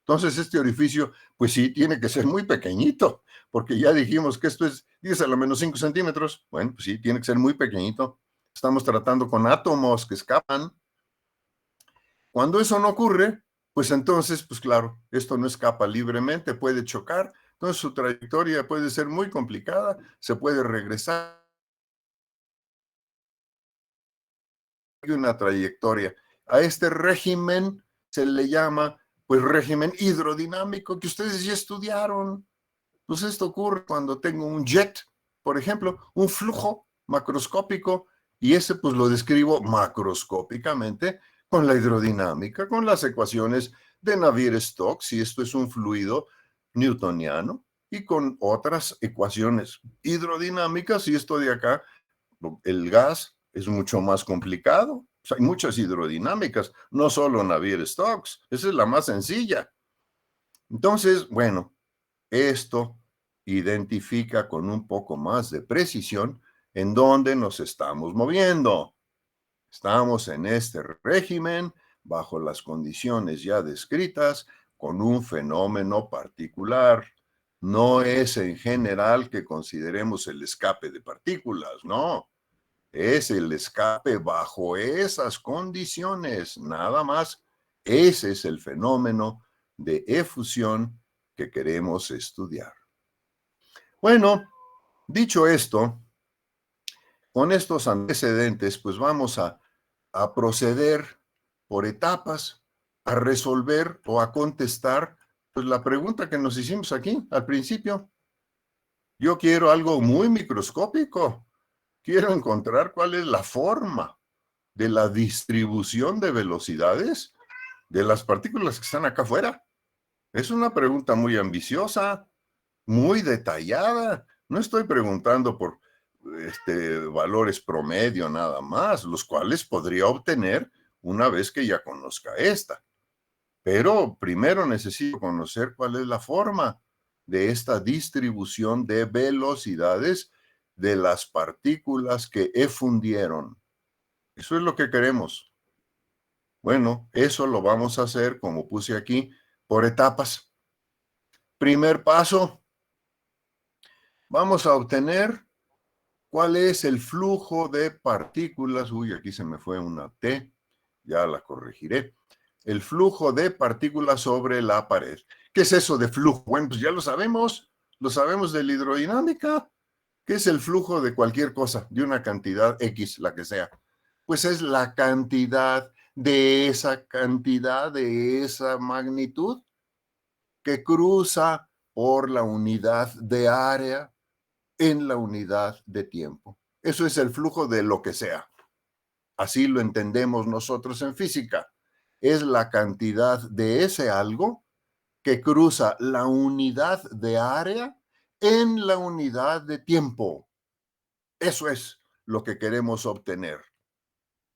Speaker 1: Entonces este orificio, pues sí, tiene que ser muy pequeñito, porque ya dijimos que esto es 10 a la menos 5 centímetros. Bueno, pues sí, tiene que ser muy pequeñito. Estamos tratando con átomos que escapan. Cuando eso no ocurre, pues entonces, pues claro, esto no escapa libremente, puede chocar, entonces su trayectoria puede ser muy complicada, se puede regresar. Hay una trayectoria. A este régimen se le llama pues régimen hidrodinámico que ustedes ya estudiaron. Pues esto ocurre cuando tengo un jet, por ejemplo, un flujo macroscópico, y ese pues lo describo macroscópicamente con la hidrodinámica, con las ecuaciones de Navier-Stokes, si esto es un fluido newtoniano, y con otras ecuaciones hidrodinámicas, y esto de acá, el gas es mucho más complicado. O sea, hay muchas hidrodinámicas, no solo Navier-Stokes, esa es la más sencilla. Entonces, bueno, esto identifica con un poco más de precisión en dónde nos estamos moviendo. Estamos en este régimen bajo las condiciones ya descritas con un fenómeno particular. No es en general que consideremos el escape de partículas, no. Es el escape bajo esas condiciones, nada más. Ese es el fenómeno de efusión que queremos estudiar. Bueno, dicho esto, con estos antecedentes, pues vamos a proceder por etapas a resolver o a contestar pues, la pregunta que nos hicimos aquí al principio. Yo quiero algo muy microscópico. Quiero encontrar cuál es la forma de la distribución de velocidades de las partículas que están acá afuera. Es una pregunta muy ambiciosa, muy detallada. No estoy preguntando por valores promedio nada más, los cuales podría obtener una vez que ya conozca esta. Pero primero necesito conocer cuál es la forma de esta distribución de velocidades de las partículas que efundieron. Eso es lo que queremos. Bueno, eso lo vamos a hacer, como puse aquí, por etapas. Primer paso, vamos a obtener cuál es el flujo de partículas. Uy, aquí se me fue una T, ya la corregiré. El flujo de partículas sobre la pared. ¿Qué es eso de flujo? Bueno, pues ya lo sabemos de la hidrodinámica. ¿Qué es el flujo de cualquier cosa, de una cantidad X, la que sea? Pues es la cantidad, de esa magnitud que cruza por la unidad de área en la unidad de tiempo. Eso es el flujo de lo que sea. Así lo entendemos nosotros en física. Es la cantidad de ese algo que cruza la unidad de área en la unidad de tiempo. Eso es lo que queremos obtener.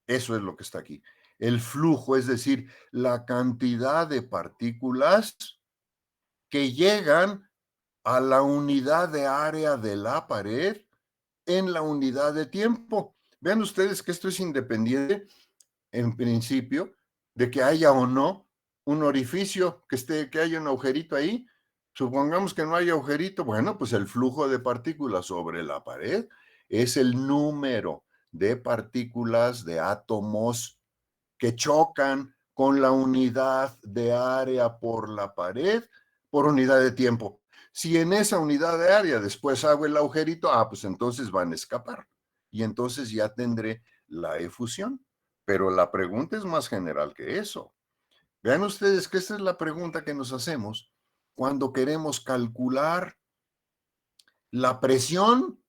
Speaker 1: Eso es lo que está aquí. El flujo, es decir, la cantidad de partículas que llegan a la unidad de área de la pared en la unidad de tiempo. Vean ustedes que esto es independiente, en principio, de que haya o no un orificio, que haya un agujerito ahí. Supongamos que no hay agujerito, bueno, pues el flujo de partículas sobre la pared es el número de partículas, de átomos que chocan con la unidad de área por la pared por unidad de tiempo. Si en esa unidad de área después hago el agujerito, pues entonces van a escapar. Y entonces ya tendré la efusión. Pero la pregunta es más general que eso. Vean ustedes que esta es la pregunta que nos hacemos cuando queremos calcular la presión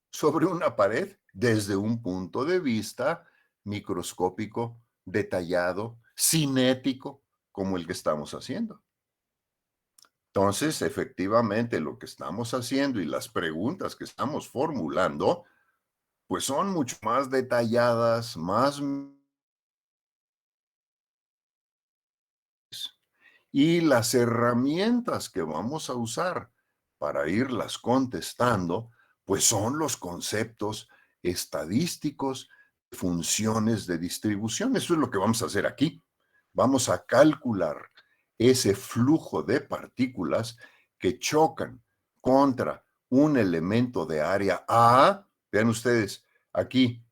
Speaker 1: sobre una pared desde un punto de vista microscópico, detallado, cinético, como el que estamos haciendo. Entonces, efectivamente, lo que estamos haciendo y las preguntas que estamos formulando, pues son mucho más detalladas, más... Y las herramientas que vamos a usar para irlas contestando, pues son los conceptos estadísticos, funciones de distribución. Eso es lo que vamos a hacer aquí. Vamos a calcular ese flujo de partículas que chocan contra un elemento de área A. Vean ustedes, aquí,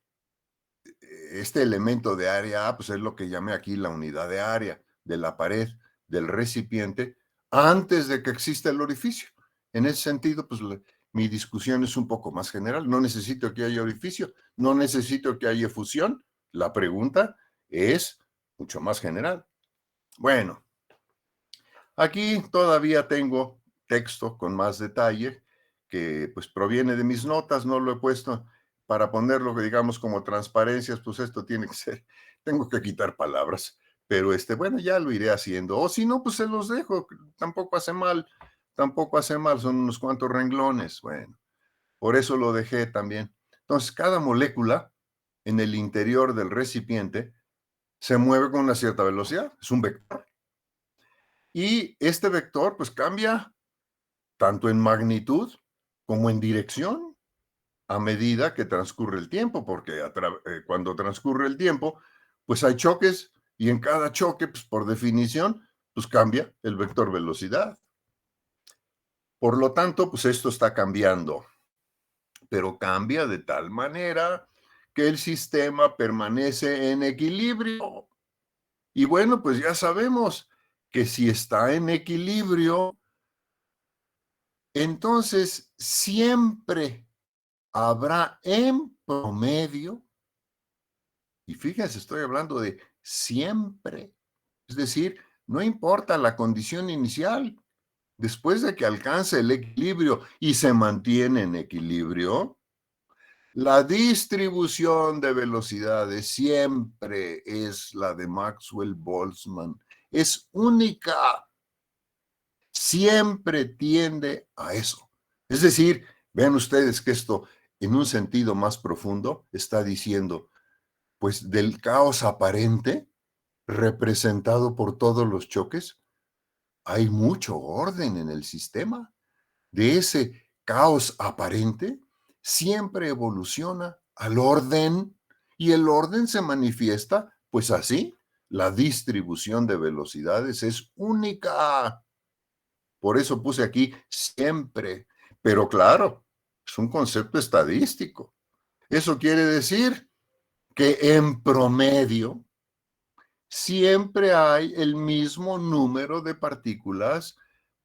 Speaker 1: este elemento de área A, pues es lo que llamé aquí la unidad de área de la pared del recipiente antes de que exista el orificio. En ese sentido, pues mi discusión es un poco más general. No necesito que haya orificio, no necesito que haya fusión. La pregunta es mucho más general. Bueno, Aquí todavía tengo texto con más detalle que pues proviene de mis notas, no lo he puesto para ponerlo, digamos, como transparencias, pues esto tiene que ser, tengo que quitar palabras, pero bueno, ya lo iré haciendo, o si no, pues se los dejo, tampoco hace mal, son unos cuantos renglones, bueno, por eso lo dejé también. Entonces, cada molécula en el interior del recipiente se mueve con una cierta velocidad, es un vector. Y este vector pues cambia tanto en magnitud como en dirección a medida que transcurre el tiempo, porque cuando transcurre el tiempo, pues hay choques y en cada choque, pues por definición, pues cambia el vector velocidad. Por lo tanto, pues esto está cambiando, pero cambia de tal manera que el sistema permanece en equilibrio. Y bueno, pues ya sabemos que si está en equilibrio, entonces siempre habrá en promedio, y fíjense, estoy hablando de siempre, es decir, no importa la condición inicial, después de que alcance el equilibrio y se mantiene en equilibrio, la distribución de velocidades siempre es la de Maxwell-Boltzmann, es única, siempre tiende a eso. Es decir, vean ustedes que esto, en un sentido más profundo, está diciendo, pues del caos aparente, representado por todos los choques, hay mucho orden en el sistema. De ese caos aparente, siempre evoluciona al orden y el orden se manifiesta, pues así, la distribución de velocidades es única. Por eso puse aquí siempre. Pero claro, es un concepto estadístico. Eso quiere decir que en promedio siempre hay el mismo número de partículas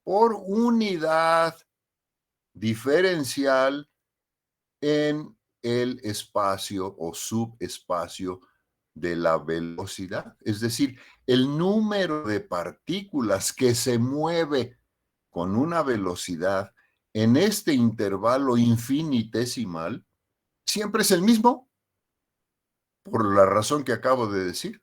Speaker 1: por unidad diferencial en el espacio o subespacio de la velocidad. Es decir, el número de partículas que se mueve con una velocidad en este intervalo infinitesimal siempre es el mismo, por la razón que acabo de decir,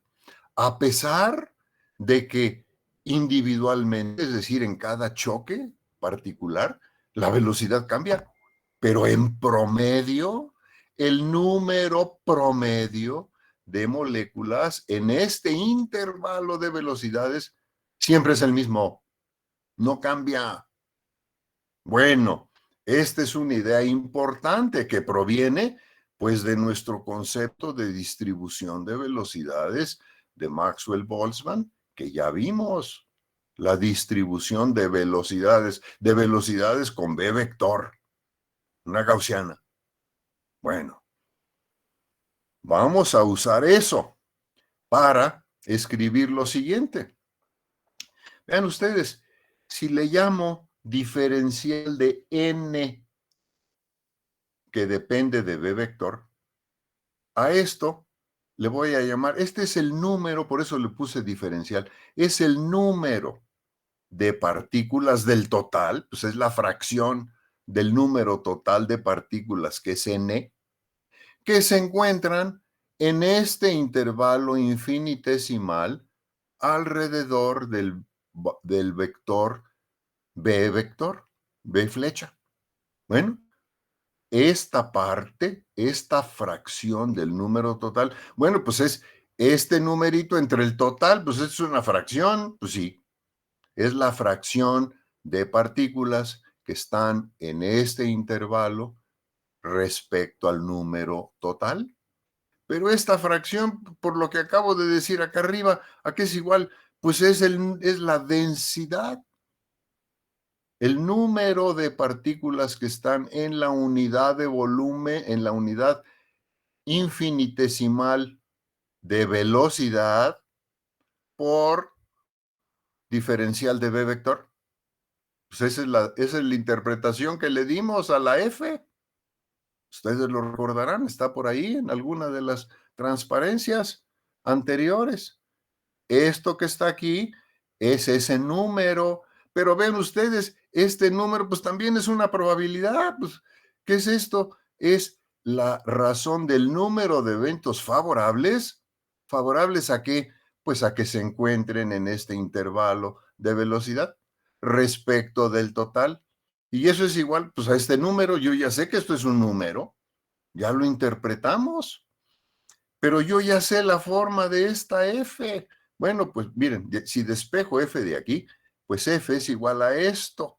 Speaker 1: a pesar de que individualmente, es decir, en cada choque particular, la velocidad cambia, pero en promedio, el número promedio de moléculas en este intervalo de velocidades siempre es el mismo, no cambia. Bueno, esta es una idea importante que proviene pues de nuestro concepto de distribución de velocidades de Maxwell-Boltzmann, que ya vimos, la distribución de velocidades con B vector, una gaussiana. Bueno, vamos a usar eso para escribir lo siguiente. Vean ustedes, si le llamo diferencial de n que depende de B vector, a esto le voy a llamar, este es el número, por eso le puse diferencial, es el número de partículas del total, pues es la fracción del número total de partículas, que es n, que se encuentran en este intervalo infinitesimal alrededor del vector B vector, B flecha. Bueno, esta parte, esta fracción del número total, bueno, pues es este numerito entre el total, pues es una fracción, pues sí, es la fracción de partículas que están en este intervalo respecto al número total. Pero esta fracción, por lo que acabo de decir acá arriba, ¿a qué es igual? Pues es la densidad, el número de partículas que están en la unidad de volumen, en la unidad infinitesimal de velocidad por diferencial de B vector. Pues esa es la interpretación que le dimos a la F. Ustedes lo recordarán, está por ahí en alguna de las transparencias anteriores. Esto que está aquí es ese número. Pero ven ustedes, este número pues también es una probabilidad. Pues, ¿qué es esto? Es la razón del número de eventos favorables. ¿Favorables a qué? Pues a que se encuentren en este intervalo de velocidad respecto del total. Y eso es igual, pues a este número. Yo ya sé que esto es un número, ya lo interpretamos, pero yo ya sé la forma de esta f. Bueno, pues miren, si despejo f de aquí, pues f es igual a esto.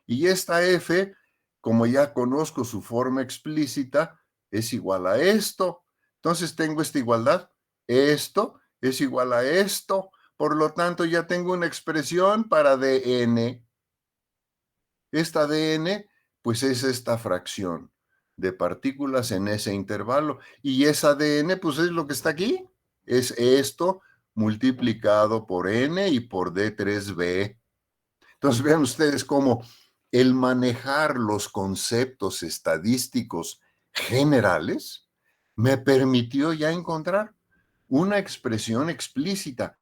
Speaker 1: Y esta f, como ya conozco su forma explícita, es igual a esto. Entonces tengo esta igualdad. Esto es igual a esto. Por lo tanto, ya tengo una expresión para dn. Esta dn, pues es esta fracción de partículas en ese intervalo. Y esa dn, pues es lo que está aquí. Es esto multiplicado por n y por d3b. Entonces vean ustedes cómo el manejar los conceptos estadísticos generales me permitió ya encontrar una expresión explícita.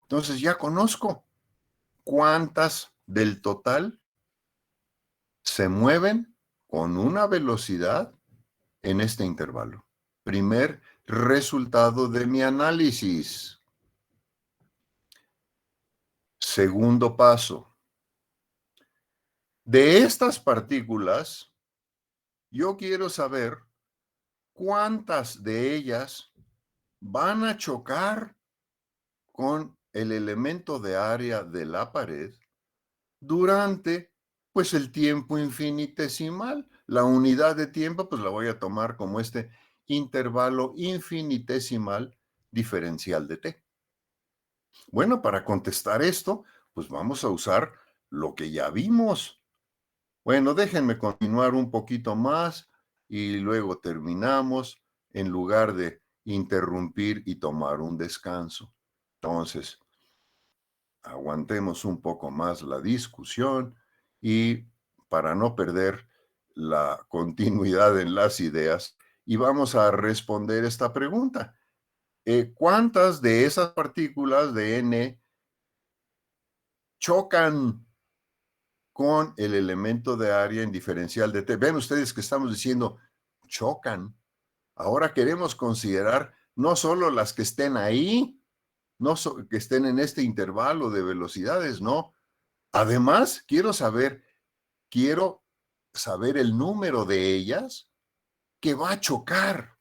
Speaker 1: Entonces ya conozco cuántas del total se mueven con una velocidad en este intervalo. Primer resultado de mi análisis. Segundo paso. De estas partículas, yo quiero saber cuántas de ellas van a chocar con el elemento de área de la pared durante, pues, el tiempo infinitesimal. La unidad de tiempo, pues, la voy a tomar como este intervalo infinitesimal diferencial de t. Bueno, para contestar esto, pues vamos a usar lo que ya vimos. Bueno, déjenme continuar un poquito más y luego terminamos en lugar de interrumpir y tomar un descanso. Entonces, aguantemos un poco más la discusión y para no perder la continuidad en las ideas, y vamos a responder esta pregunta. ¿Cuántas de esas partículas de n chocan con el elemento de área en diferencial de t? Ven ustedes que estamos diciendo chocan. Ahora queremos considerar no solo las que estén ahí, que estén en este intervalo de velocidades, no. Además, quiero saber el número de ellas que va a chocar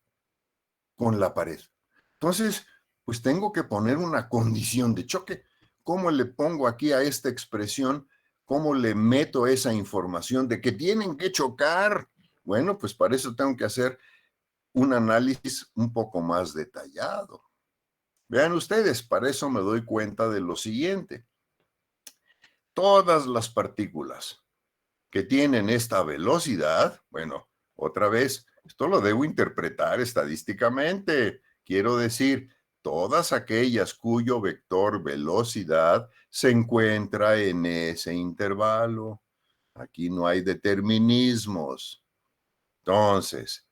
Speaker 1: con la pared. Entonces, pues tengo que poner una condición de choque. ¿Cómo le pongo aquí a esta expresión? ¿Cómo le meto esa información de que tienen que chocar? Bueno, pues para eso tengo que hacer un análisis un poco más detallado. Vean ustedes, para eso me doy cuenta de lo siguiente. Todas las partículas que tienen esta velocidad, bueno, otra vez, esto lo debo interpretar estadísticamente. Quiero decir, todas aquellas cuyo vector velocidad se encuentra en ese intervalo. Aquí no hay determinismos. Entonces,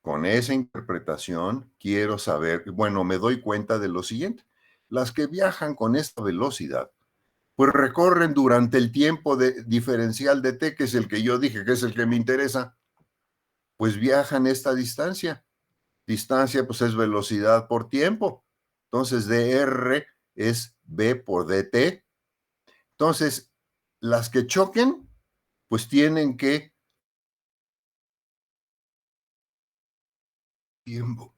Speaker 1: con esa interpretación, quiero saber, bueno, me doy cuenta de lo siguiente. Las que viajan con esta velocidad pues recorren durante el tiempo diferencial de t, que es el que yo dije, que es el que me interesa, pues viajan esta distancia. Distancia, pues es velocidad por tiempo. Entonces, dr es v por dt. Entonces, las que choquen, pues tienen que tiempo.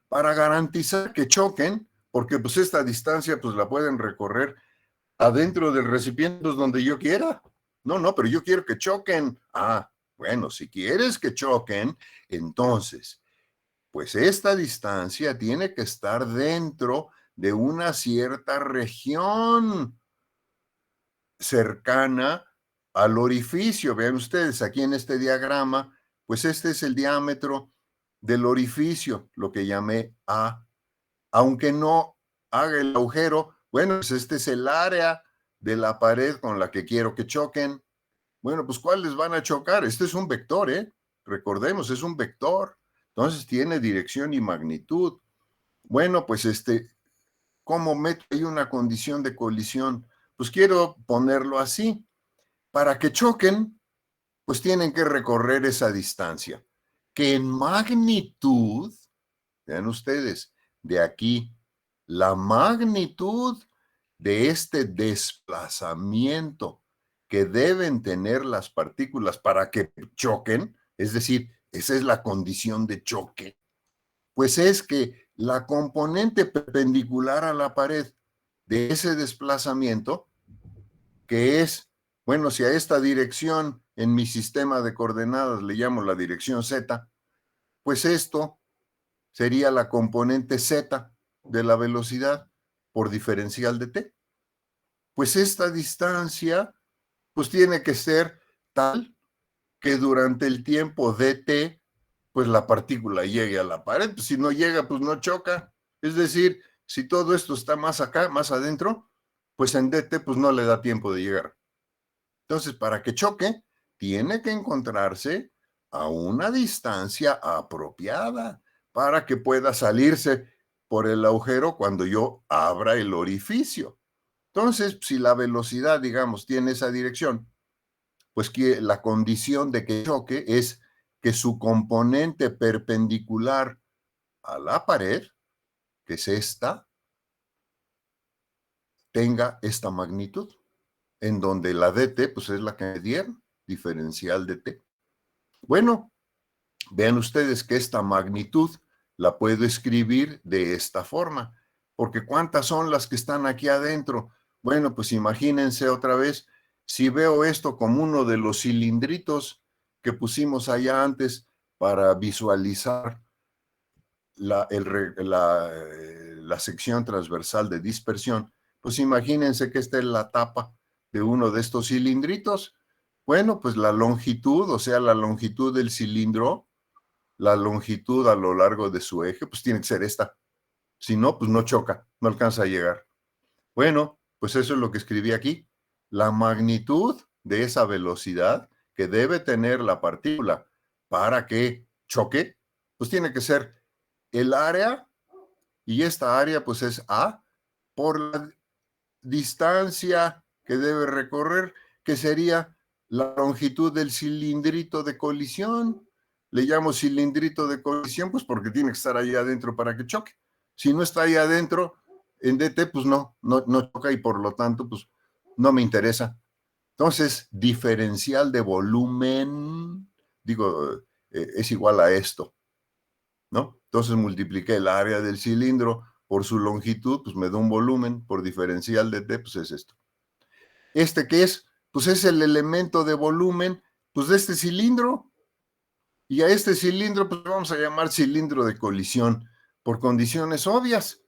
Speaker 1: Para garantizar que choquen, porque pues esta distancia pues la pueden recorrer adentro del recipiente donde yo quiera. No, pero yo quiero que choquen. Ah, bueno, si quieres que choquen, entonces, pues esta distancia tiene que estar dentro de una cierta región cercana al orificio. Vean ustedes aquí en este diagrama, pues este es el diámetro del orificio, lo que llamé A. Aunque no haga el agujero, bueno, pues este es el área de la pared con la que quiero que choquen. Bueno, pues ¿cuáles van a chocar? Este es un vector, ¿eh? Recordemos, es un vector. Entonces tiene dirección y magnitud. Bueno, pues ¿cómo meto ahí una condición de colisión? Pues quiero ponerlo así. Para que choquen, pues tienen que recorrer esa distancia, que en magnitud, vean ustedes, de aquí, la magnitud de este desplazamiento que deben tener las partículas para que choquen, es decir, esa es la condición de choque, pues es que la componente perpendicular a la pared de ese desplazamiento, que es, bueno, si a esta dirección en mi sistema de coordenadas le llamo la dirección Z, pues esto sería la componente Z de la velocidad por diferencial de t. Pues esta distancia, pues tiene que ser tal que durante el tiempo dt, pues la partícula llegue a la pared. Pues si no llega, pues no choca. Es decir, si todo esto está más acá, más adentro, pues en dt, pues no le da tiempo de llegar. Entonces, para que choque, tiene que encontrarse a una distancia apropiada para que pueda salirse por el agujero cuando yo abra el orificio. Entonces, si la velocidad, digamos, tiene esa dirección, pues que la condición de que choque es que su componente perpendicular a la pared, que es esta, tenga esta magnitud, en donde la dt, pues es la que me dieron, diferencial de t. Bueno, vean ustedes que esta magnitud la puedo escribir de esta forma, porque ¿cuántas son las que están aquí adentro? Bueno, pues imagínense otra vez, si veo esto como uno de los cilindritos que pusimos allá antes para visualizar la sección transversal de dispersión, pues imagínense que esta es la tapa de uno de estos cilindritos. Bueno, pues la longitud, o sea, la longitud del cilindro, la longitud a lo largo de su eje, pues tiene que ser esta. Si no, pues no choca, no alcanza a llegar. Bueno, pues eso es lo que escribí aquí. La magnitud de esa velocidad que debe tener la partícula para que choque, pues tiene que ser el área, y esta área pues es A, por la distancia que debe recorrer, que sería la longitud del cilindrito de colisión. Le llamo cilindrito de colisión, pues porque tiene que estar ahí adentro para que choque. Si no está ahí adentro, en dt, pues no choca y por lo tanto, pues no me interesa. Entonces, diferencial de volumen, digo, es igual a esto, ¿no? Entonces multipliqué el área del cilindro por su longitud, pues me da un volumen, por diferencial de t, pues es esto. ¿Qué es? Pues es el elemento de volumen, pues de este cilindro, y a este cilindro, pues vamos a llamar cilindro de colisión, por condiciones obvias.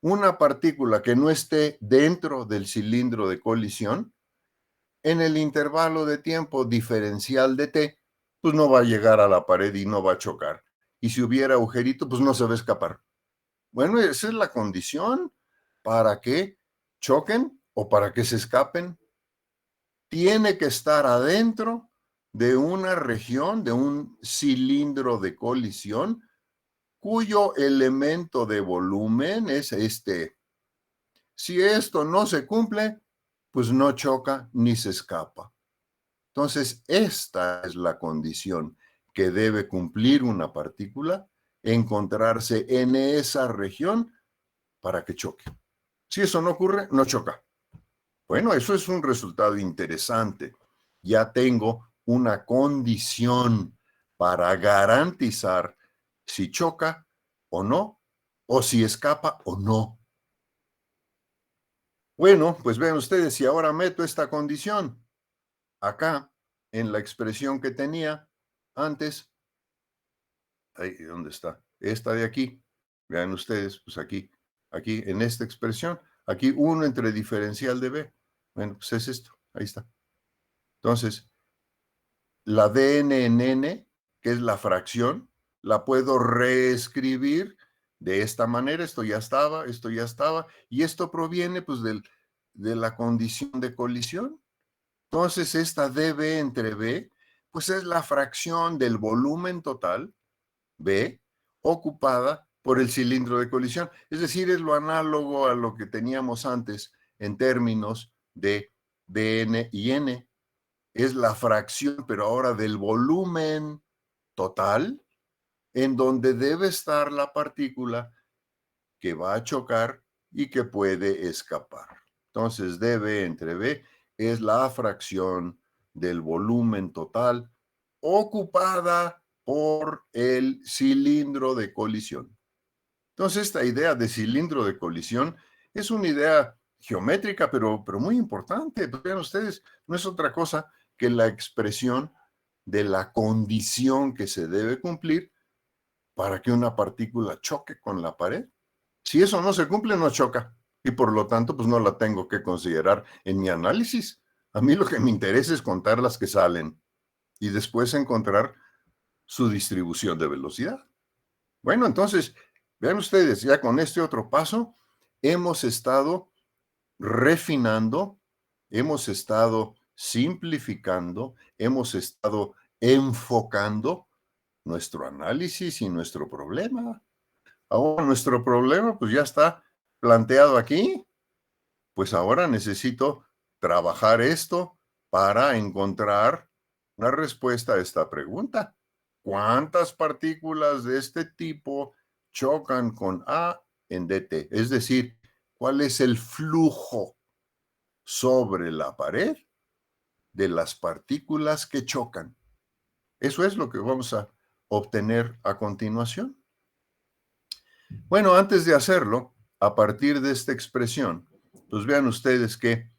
Speaker 1: Una partícula que no esté dentro del cilindro de colisión, en el intervalo de tiempo diferencial de t, pues no va a llegar a la pared y no va a chocar. Y si hubiera agujerito, pues no se va a escapar. Bueno, esa es la condición para que choquen o para que se escapen. Tiene que estar adentro de una región, de un cilindro de colisión, cuyo elemento de volumen es este. Si esto no se cumple, pues no choca ni se escapa. Entonces, esta es la condición que debe cumplir una partícula, encontrarse en esa región para que choque. Si eso no ocurre, no choca. Bueno, eso es un resultado interesante. Ya tengo una condición para garantizar si choca o no, o si escapa o no. Bueno, pues vean ustedes, si ahora meto esta condición acá, en la expresión que tenía antes, ahí, ¿dónde está? Esta de aquí, vean ustedes, pues aquí, en esta expresión, aquí 1 entre diferencial de b. Bueno, pues es esto, ahí está. Entonces, la dn en n, que es la fracción, la puedo reescribir de esta manera. Esto ya estaba, y esto proviene pues de la condición de colisión. Entonces, esta db entre b, pues es la fracción del volumen total, b, ocupada por el cilindro de colisión. Es decir, es lo análogo a lo que teníamos antes en términos de dn y n. Es la fracción, pero ahora del volumen total, en donde debe estar la partícula que va a chocar y que puede escapar. Entonces, dB entre V es la fracción del volumen total ocupada por el cilindro de colisión. Entonces, esta idea de cilindro de colisión es una idea geométrica, pero muy importante. Vean ustedes, no es otra cosa que la expresión de la condición que se debe cumplir para que una partícula choque con la pared. Si eso no se cumple, no choca. Y por lo tanto, pues no la tengo que considerar en mi análisis. A mí lo que me interesa es contar las que salen y después encontrar su distribución de velocidad. Bueno, entonces, vean ustedes, ya con este otro paso, hemos estado refinando, hemos estado simplificando, hemos estado enfocando nuestro análisis y nuestro problema. Ahora nuestro problema pues ya está planteado aquí, pues ahora necesito trabajar esto para encontrar una respuesta a esta pregunta. ¿Cuántas partículas de este tipo chocan con A en dt? Es decir, ¿cuál es el flujo sobre la pared de las partículas que chocan? Eso es lo que vamos a obtener a continuación. Bueno, antes de hacerlo, a partir de esta expresión, pues vean ustedes que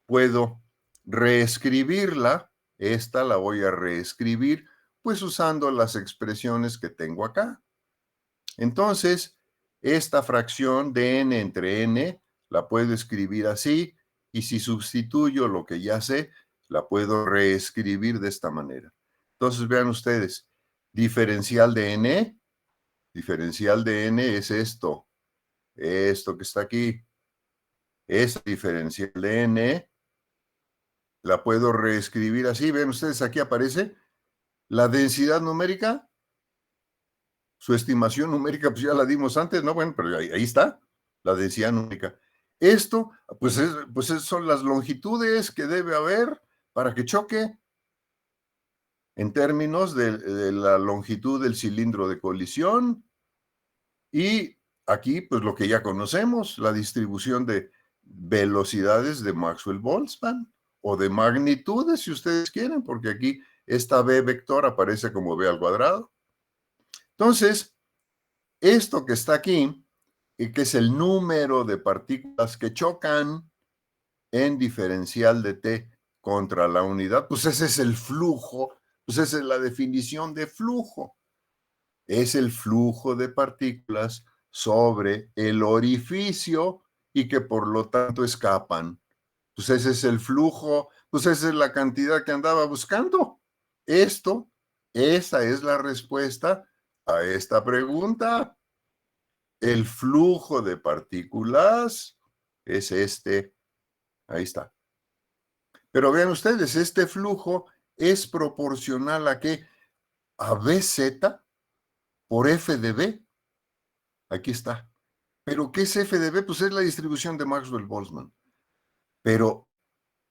Speaker 1: puedo reescribirla. Esta la voy a reescribir, pues usando las expresiones que tengo acá. Entonces, esta fracción de n entre n la puedo escribir así, y si sustituyo lo que ya sé, la puedo reescribir de esta manera. Entonces, vean ustedes, diferencial de n es esto que está aquí. Esa diferencial de n la puedo reescribir así. Ven ustedes, aquí aparece la densidad numérica. Su estimación numérica, pues ya la dimos antes, ¿no? Bueno, pero ahí está, la densidad numérica. Esto, pues son las longitudes que debe haber para que choque en términos de la longitud del cilindro de colisión. Y aquí, pues lo que ya conocemos, la distribución de velocidades de Maxwell-Boltzmann o de magnitudes, si ustedes quieren, porque aquí esta b vector aparece como b al cuadrado. Entonces, esto que está aquí, y que es el número de partículas que chocan en diferencial de t contra la unidad, pues ese es el flujo, pues esa es la definición de flujo. Es el flujo de partículas sobre el orificio y que por lo tanto escapan. Pues ese es el flujo, pues esa es la cantidad que andaba buscando. Esa es la respuesta a esta pregunta. El flujo de partículas es este, ahí está. Pero vean ustedes, este flujo es proporcional a ¿qué? A Bz por F de B. Aquí está. ¿Pero qué es F de B? Pues es la distribución de Maxwell-Boltzmann. Pero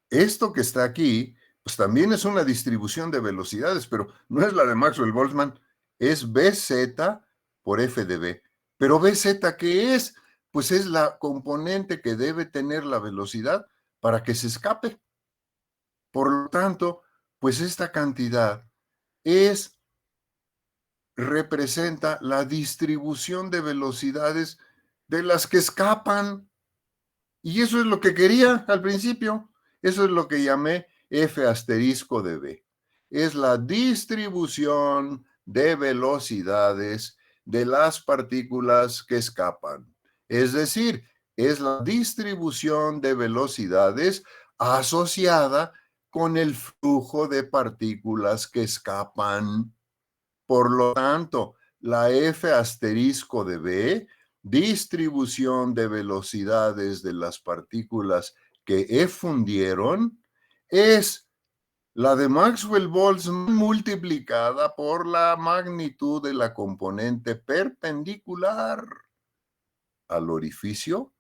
Speaker 1: esto que está aquí, pues también es una distribución de velocidades, pero no es la de Maxwell-Boltzmann, es Bz por F de B. ¿Pero Bz qué es? Pues es la componente que debe tener la velocidad para que se escape. Por lo tanto, pues esta cantidad representa la distribución de velocidades de las que escapan. Y eso es lo que quería al principio. Eso es lo que llamé F asterisco de B. Es la distribución de velocidades de las partículas que escapan. Es decir, es la distribución de velocidades asociada con el flujo de partículas que escapan. Por lo tanto, la F asterisco de B, distribución de velocidades de las partículas que efundieron, es La de Maxwell-Boltzmann multiplicada por la magnitud de la componente perpendicular al orificio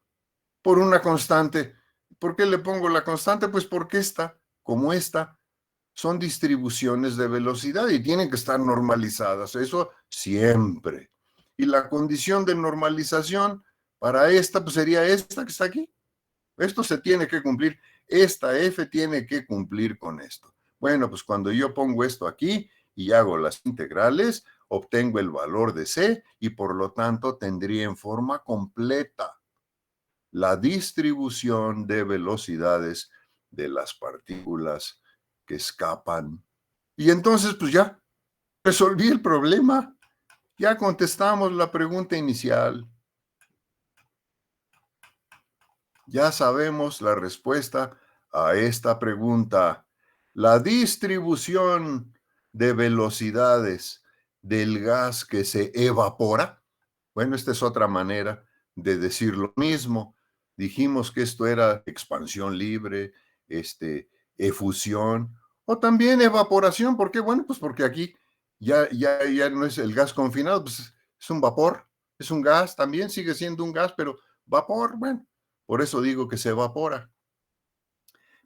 Speaker 1: por una constante. ¿Por qué le pongo la constante? Pues porque esta, como esta, son distribuciones de velocidad y tienen que estar normalizadas, eso siempre. Y la condición de normalización para esta, pues sería esta que está aquí. Esto se tiene que cumplir, esta F tiene que cumplir con esto. Bueno, pues cuando yo pongo esto aquí y hago las integrales, obtengo el valor de C y por lo tanto tendría en forma completa la distribución de velocidades de las partículas que escapan. Y entonces, pues ya resolví el problema, ya contestamos la pregunta inicial, ya sabemos la respuesta a esta pregunta. La distribución de velocidades del gas que se evapora, bueno, esta es otra manera de decir lo mismo. Dijimos que esto era expansión libre, efusión o también evaporación. ¿Por qué? Bueno, pues porque aquí ya no es el gas confinado, pues es un vapor, es un gas, también sigue siendo un gas, pero vapor, bueno, por eso digo que se evapora.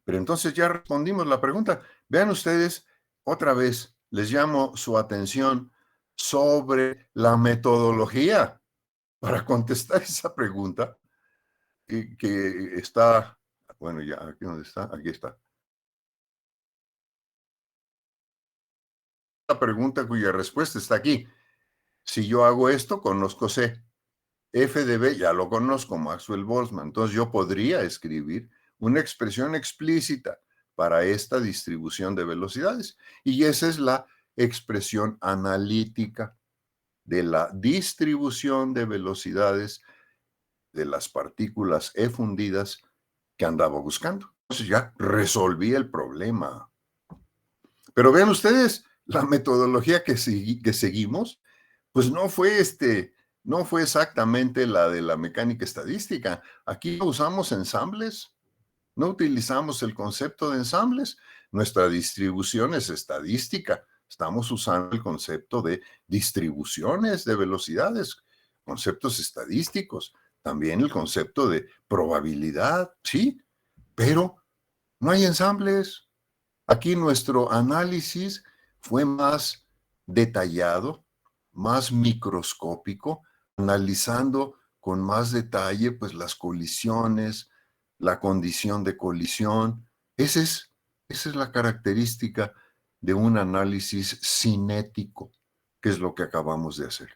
Speaker 1: Pero entonces ya respondimos la pregunta. Vean ustedes, otra vez, les llamo su atención sobre la metodología para contestar esa pregunta que está, bueno, ya, aquí donde está, aquí está. La pregunta cuya respuesta está aquí. Si yo hago esto, conozco C. F de B ya lo conozco, Maxwell-Boltzmann. Entonces yo podría escribir una expresión explícita para esta distribución de velocidades. Y esa es la expresión analítica de la distribución de velocidades de las partículas E fundidas que andaba buscando. Entonces ya resolví el problema. Pero vean ustedes, la metodología que seguimos, pues no fue exactamente la de la mecánica estadística. Aquí no usamos ensambles, no utilizamos el concepto de ensambles. Nuestra distribución es estadística. Estamos usando el concepto de distribuciones de velocidades, conceptos estadísticos. También el concepto de probabilidad, sí, pero no hay ensambles. Aquí nuestro análisis fue más detallado, más microscópico, analizando con más detalle pues las colisiones, la condición de colisión. Esa es la característica de un análisis cinético, que es lo que acabamos de hacer.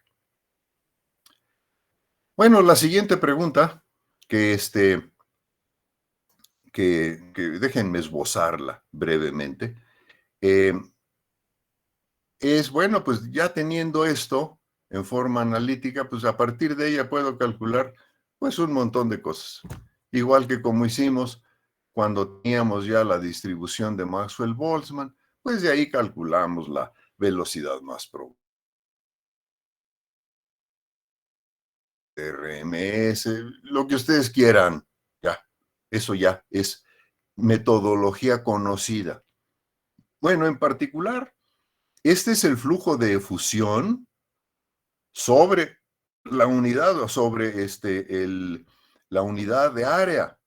Speaker 1: Bueno, la siguiente pregunta, que déjenme esbozarla brevemente, es, bueno, pues ya teniendo esto en forma analítica, pues a partir de ella puedo calcular pues un montón de cosas. Igual que como hicimos cuando teníamos ya la distribución de Maxwell-Boltzmann, pues de ahí calculamos la velocidad más probable. RMS, lo que ustedes quieran, ya, eso ya es metodología conocida. Bueno, en particular, este es el flujo de efusión sobre la unidad o sobre la unidad de área,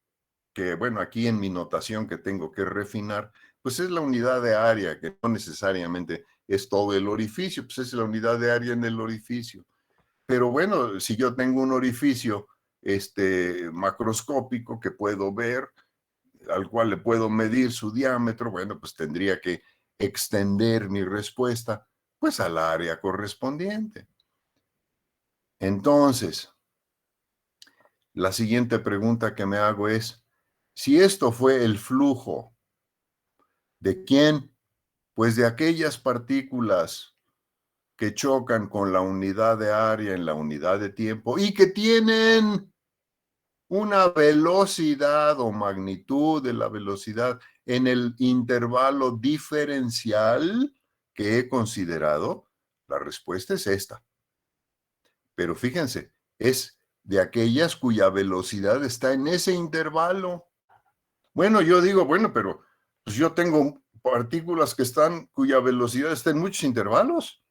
Speaker 1: que bueno, aquí en mi notación que tengo que refinar, pues es la unidad de área, que no necesariamente es todo el orificio, pues es la unidad de área en el orificio. Pero bueno, si yo tengo un orificio macroscópico que puedo ver, al cual le puedo medir su diámetro, bueno, pues tendría que extender mi respuesta pues al área correspondiente. Entonces, la siguiente pregunta que me hago es, si esto fue el flujo, ¿de quién? Pues de aquellas partículas que chocan con la unidad de área en la unidad de tiempo y que tienen una velocidad o magnitud de la velocidad en el intervalo diferencial que he considerado. La respuesta es esta. Pero fíjense, es de aquellas cuya velocidad está en ese intervalo. Bueno, yo digo, bueno, pero pues yo tengo partículas cuya velocidad está en muchos intervalos.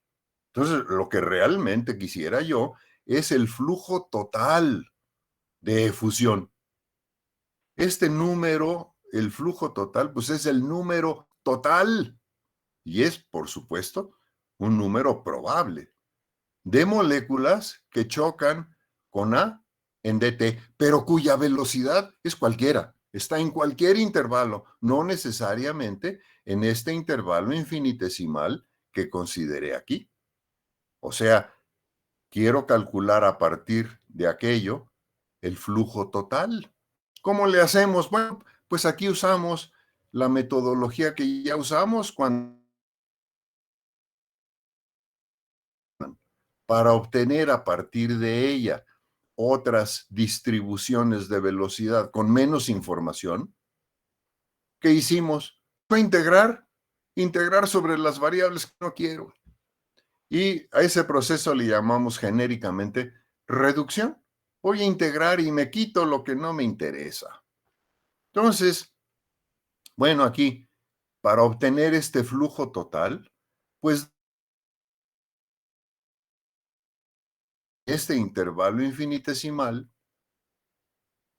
Speaker 1: Entonces, lo que realmente quisiera yo es el flujo total de efusión. Este número, el flujo total, pues es el número total y es, por supuesto, un número probable de moléculas que chocan con A en dt, pero cuya velocidad es cualquiera, está en cualquier intervalo, no necesariamente en este intervalo infinitesimal que consideré aquí. O sea, quiero calcular a partir de aquello el flujo total. ¿Cómo le hacemos? Bueno, pues aquí usamos la metodología que ya usamos para obtener a partir de ella otras distribuciones de velocidad con menos información. ¿Qué hicimos? Fue integrar sobre las variables que no quiero. Y a ese proceso le llamamos genéricamente reducción. Voy a integrar y me quito lo que no me interesa. Entonces, bueno, aquí, para obtener este flujo total, pues este intervalo infinitesimal,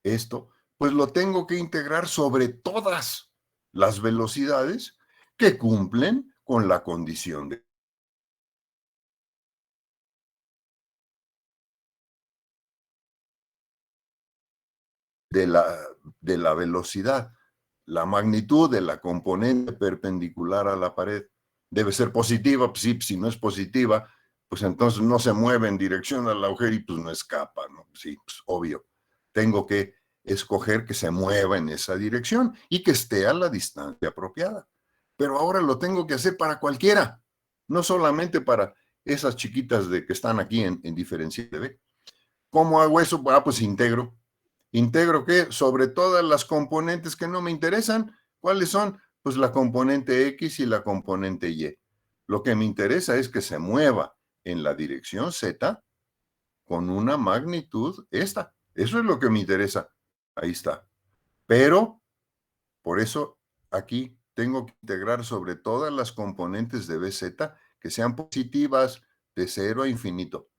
Speaker 1: esto, pues lo tengo que integrar sobre todas las velocidades que cumplen con la condición de la, de la velocidad. La magnitud de la componente perpendicular a la pared debe ser positiva, pues sí, si no es positiva, pues entonces no se mueve en dirección al agujero y pues no escapa, ¿no? Sí, pues obvio. Tengo que escoger que se mueva en esa dirección y que esté a la distancia apropiada. Pero ahora lo tengo que hacer para cualquiera, no solamente para esas chiquitas de que están aquí en diferencial de B. ¿Cómo hago eso? Ah, pues integro. ¿Integro qué? Sobre todas las componentes que no me interesan. ¿Cuáles son? Pues la componente X y la componente Y. Lo que me interesa es que se mueva en la dirección Z con una magnitud esta. Eso es lo que me interesa. Ahí está. Pero, por eso, aquí tengo que integrar sobre todas las componentes de BZ que sean positivas de 0 a infinito.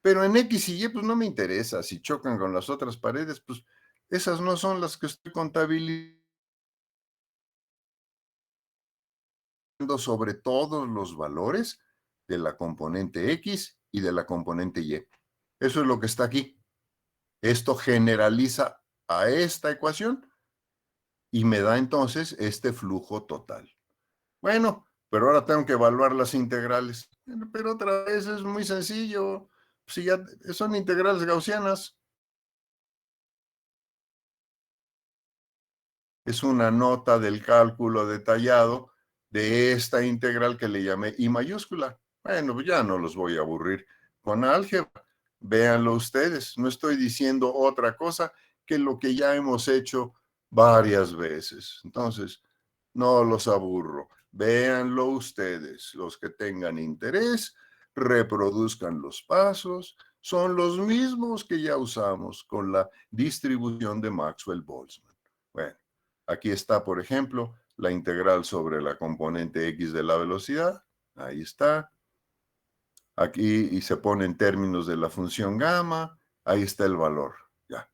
Speaker 1: Pero en X y Y, pues no me interesa. Si chocan con las otras paredes, pues esas no son las que estoy contabilizando sobre todos los valores de la componente X y de la componente Y. Eso es lo que está aquí. Esto generaliza a esta ecuación y me da entonces este flujo total. Bueno, pero ahora tengo que evaluar las integrales. Pero otra vez es muy sencillo. Si ya son integrales gaussianas, es una nota del cálculo detallado de esta integral que le llamé I mayúscula. Bueno, pues ya no los voy a aburrir con álgebra. Véanlo ustedes. No estoy diciendo otra cosa que lo que ya hemos hecho varias veces. Entonces, no los aburro. Véanlo ustedes. Los que tengan interés, reproduzcan los pasos. Son los mismos que ya usamos con la distribución de Maxwell-Boltzmann. Bueno. Aquí está, por ejemplo, la integral sobre la componente X de la velocidad. Ahí está. Aquí y se pone en términos de la función gamma. Ahí está el valor. Ya.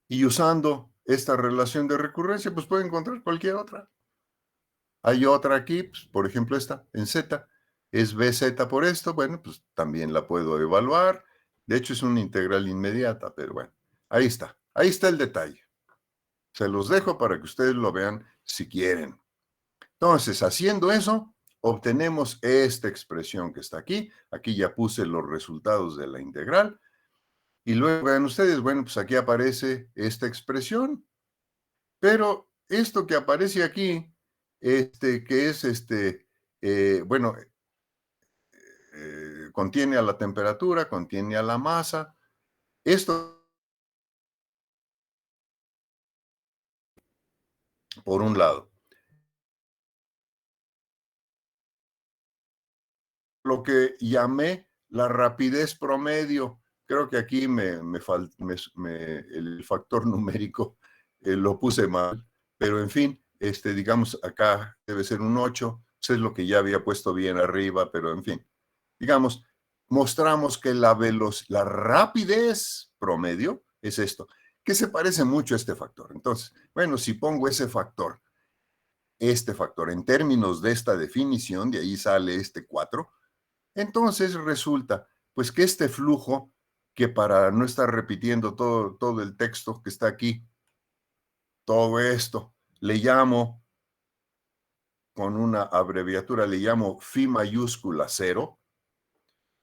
Speaker 1: Y usando esta relación de recurrencia, pues puede encontrar cualquier otra. Hay otra aquí, pues, por ejemplo esta, en Z. Es BZ por esto. Bueno, pues también la puedo evaluar. De hecho, es una integral inmediata, pero bueno. Ahí está. Ahí está el detalle. Se los dejo para que ustedes lo vean si quieren. Entonces, haciendo eso, obtenemos esta expresión que está aquí. Aquí ya puse los resultados de la integral. Y luego vean ustedes, bueno, pues aquí aparece esta expresión. Pero esto que aparece aquí, que es bueno, contiene a la temperatura, contiene a la masa. Esto, por un lado. Lo que llamé la rapidez promedio. Creo que aquí el factor numérico lo puse mal, pero en fin, digamos, acá debe ser un 8, eso es lo que ya había puesto bien arriba, pero en fin, digamos, mostramos que la rapidez promedio es esto, que se parece mucho a este factor. Entonces, bueno, si pongo este factor en términos de esta definición, de ahí sale este 4, entonces resulta pues que este flujo, que para no estar repitiendo todo el texto que está aquí, todo esto, le llamo, con una abreviatura, le llamo phi mayúscula 0.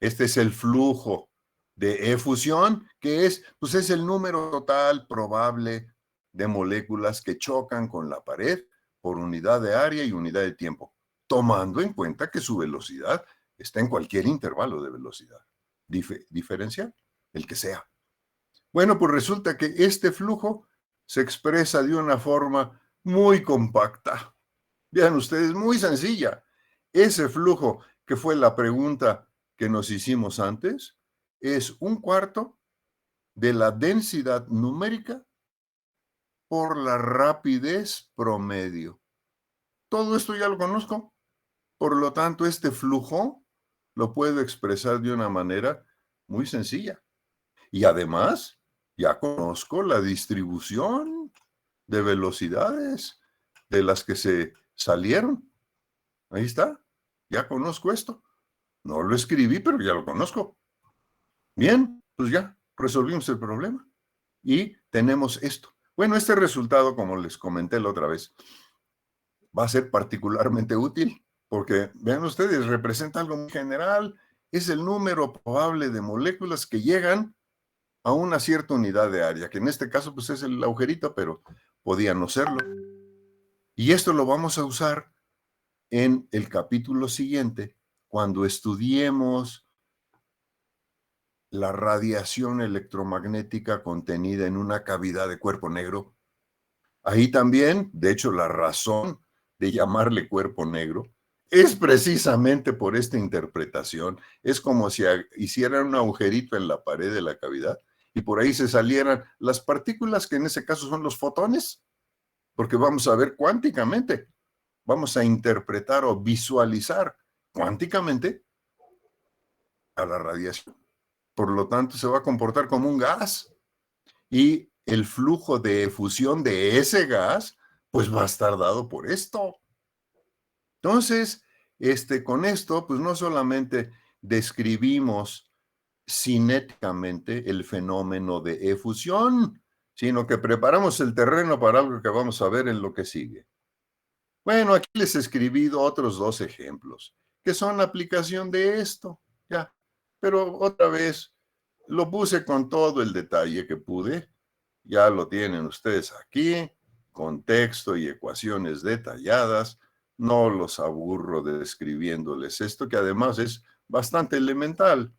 Speaker 1: Este es el flujo de efusión, que pues es el número total probable de moléculas que chocan con la pared por unidad de área y unidad de tiempo, tomando en cuenta que su velocidad está en cualquier intervalo de velocidad diferencial, el que sea. Bueno, pues resulta que este flujo se expresa de una forma muy compacta. Vean ustedes, muy sencilla. Ese flujo, que fue la pregunta que nos hicimos antes, es 1/4 de la densidad numérica por la rapidez promedio. Todo esto ya lo conozco. Por lo tanto, este flujo lo puedo expresar de una manera muy sencilla. Y además, ya conozco la distribución de velocidades de las que se salieron. Ahí está, ya conozco esto. No lo escribí, pero ya lo conozco. Bien, pues ya resolvimos el problema. Y tenemos esto. Bueno, este resultado, como les comenté la otra vez, va a ser particularmente útil porque, vean ustedes, representa algo muy general. Es el número probable de moléculas que llegan a una cierta unidad de área, que en este caso pues es el agujerito, pero podía no serlo. Y esto lo vamos a usar en el capítulo siguiente, cuando estudiemos la radiación electromagnética contenida en una cavidad de cuerpo negro. Ahí también, de hecho, la razón de llamarle cuerpo negro es precisamente por esta interpretación. Es como si hicieran un agujerito en la pared de la cavidad y por ahí se salieran las partículas, que en ese caso son los fotones, porque vamos a ver cuánticamente, vamos a interpretar o visualizar cuánticamente a la radiación. Por lo tanto, se va a comportar como un gas y el flujo de efusión de ese gas, pues va a estar dado por esto. Entonces, con esto, pues no solamente describimos cinéticamente el fenómeno de efusión, sino que preparamos el terreno para algo que vamos a ver en lo que sigue. Bueno, aquí les he escribido otros 2 ejemplos, que son la aplicación de esto, ya. Pero otra vez, lo puse con todo el detalle que pude. Ya lo tienen ustedes aquí, con texto y ecuaciones detalladas. No los aburro describiéndoles esto, que además es bastante elemental.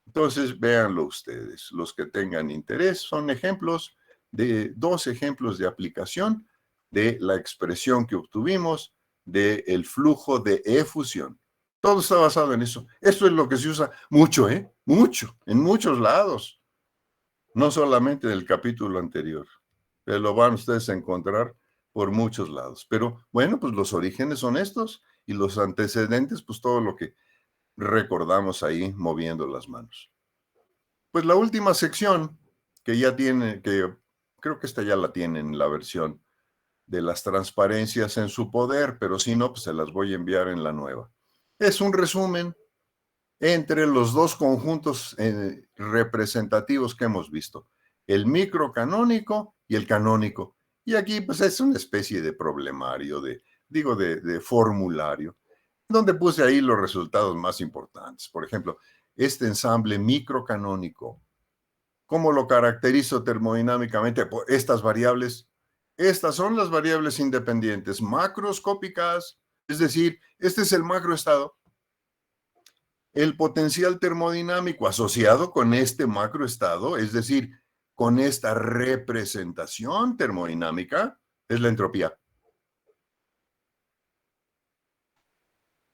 Speaker 1: Entonces, véanlo ustedes. Los que tengan interés son ejemplos de 2 ejemplos de aplicación de la expresión que obtuvimos del flujo de efusión. Todo está basado en eso. Esto es lo que se usa mucho, ¿eh? Mucho, en muchos lados. No solamente en el capítulo anterior. Pero lo van ustedes a encontrar por muchos lados. Pero bueno, pues los orígenes son estos y los antecedentes, pues todo lo que recordamos ahí moviendo las manos. Pues la última sección que ya tiene, que creo que esta ya la tienen, la versión de las transparencias en su poder, pero si no, pues se las voy a enviar en la nueva. Es un resumen entre los 2 conjuntos representativos que hemos visto, el microcanónico y el canónico. Y aquí pues es una especie de problemario, de formulario, donde puse ahí los resultados más importantes. Por ejemplo, este ensamble microcanónico, ¿cómo lo caracterizo termodinámicamente? Por estas variables. Estas son las variables independientes macroscópicas, es decir, este es el macroestado. El potencial termodinámico asociado con este macroestado, es decir, con esta representación termodinámica, es la entropía.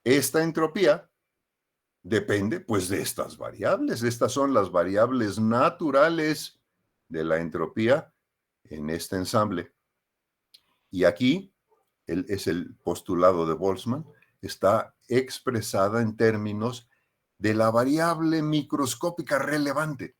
Speaker 1: Esta entropía depende, pues, de estas variables. Estas son las variables naturales de la entropía en este ensamble. Y aquí es el postulado de Boltzmann, está expresada en términos de la variable microscópica relevante,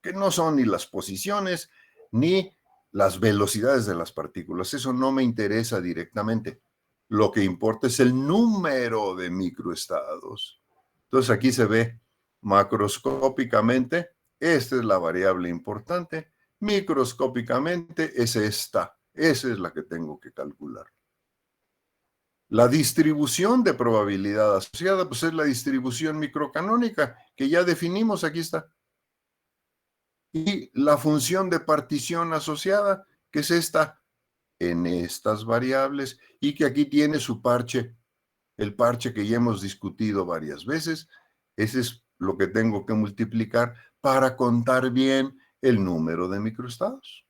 Speaker 1: que no son ni las posiciones ni las velocidades de las partículas. Eso no me interesa directamente. Lo que importa es el número de microestados. Entonces aquí se ve macroscópicamente, esta es la variable importante, microscópicamente es esta, esa es la que tengo que calcular. La distribución de probabilidad asociada, pues es la distribución microcanónica, que ya definimos, aquí está. Y la función de partición asociada, que es esta, en estas variables, y que aquí tiene su parche, el parche que ya hemos discutido varias veces. Ese es lo que tengo que multiplicar para contar bien el número de microestados.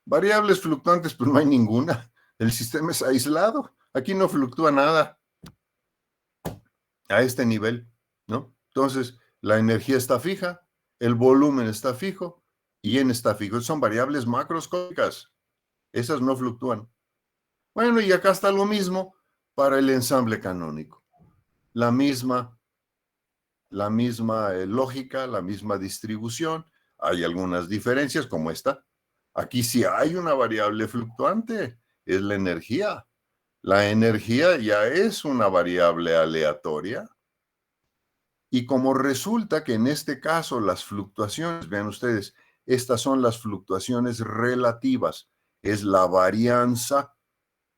Speaker 1: Variables fluctuantes, pues no hay ninguna. El sistema es aislado. Aquí no fluctúa nada a este nivel, ¿no? Entonces, la energía está fija, el volumen está fijo y N está fijo. Son variables macroscópicas. Esas no fluctúan. Bueno, y acá está lo mismo para el ensamble canónico. La misma lógica, la misma distribución. Hay algunas diferencias como esta. Aquí sí hay una variable fluctuante, es la energía. La energía ya es una variable aleatoria. Y como resulta que en este caso las fluctuaciones, vean ustedes, estas son las fluctuaciones relativas, es la varianza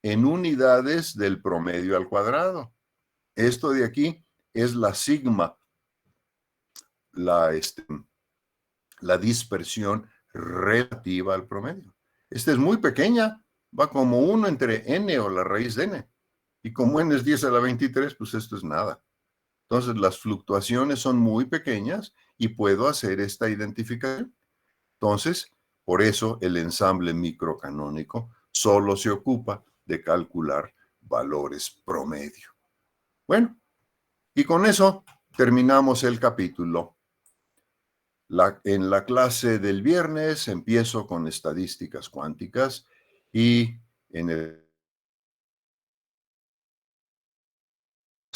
Speaker 1: en unidades del promedio al cuadrado. Esto de aquí es la sigma, la dispersión relativa al promedio. Esta es muy pequeña, va como 1 entre n o la raíz de n. Y como n es 10 a la 23, pues esto es nada. Entonces las fluctuaciones son muy pequeñas y puedo hacer esta identificación. Entonces, por eso el ensamble microcanónico solo se ocupa de calcular valores promedio. Bueno, y con eso terminamos el capítulo. En la clase del viernes empiezo con estadísticas cuánticas y en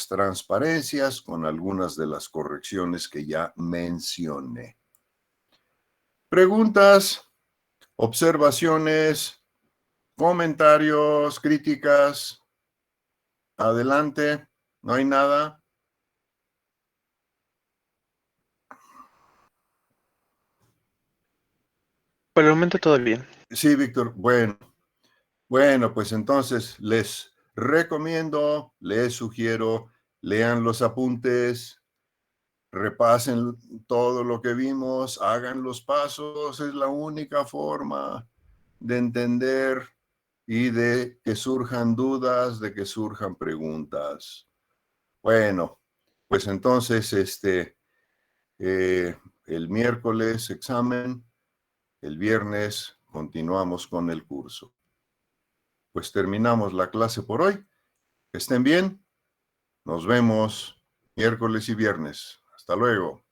Speaker 1: transparencias con algunas de las correcciones que ya mencioné. Preguntas, observaciones, comentarios, críticas. Adelante, no hay nada.
Speaker 2: Por el momento todo bien.
Speaker 1: Sí, Víctor, bueno, pues entonces les recomiendo, les sugiero, lean los apuntes, repasen todo lo que vimos, hagan los pasos, es la única forma de entender y de que surjan dudas, de que surjan preguntas. Bueno, pues entonces, el miércoles examen, el viernes continuamos con el curso. Pues terminamos la clase por hoy. Que estén bien. Nos vemos miércoles y viernes. Hasta luego.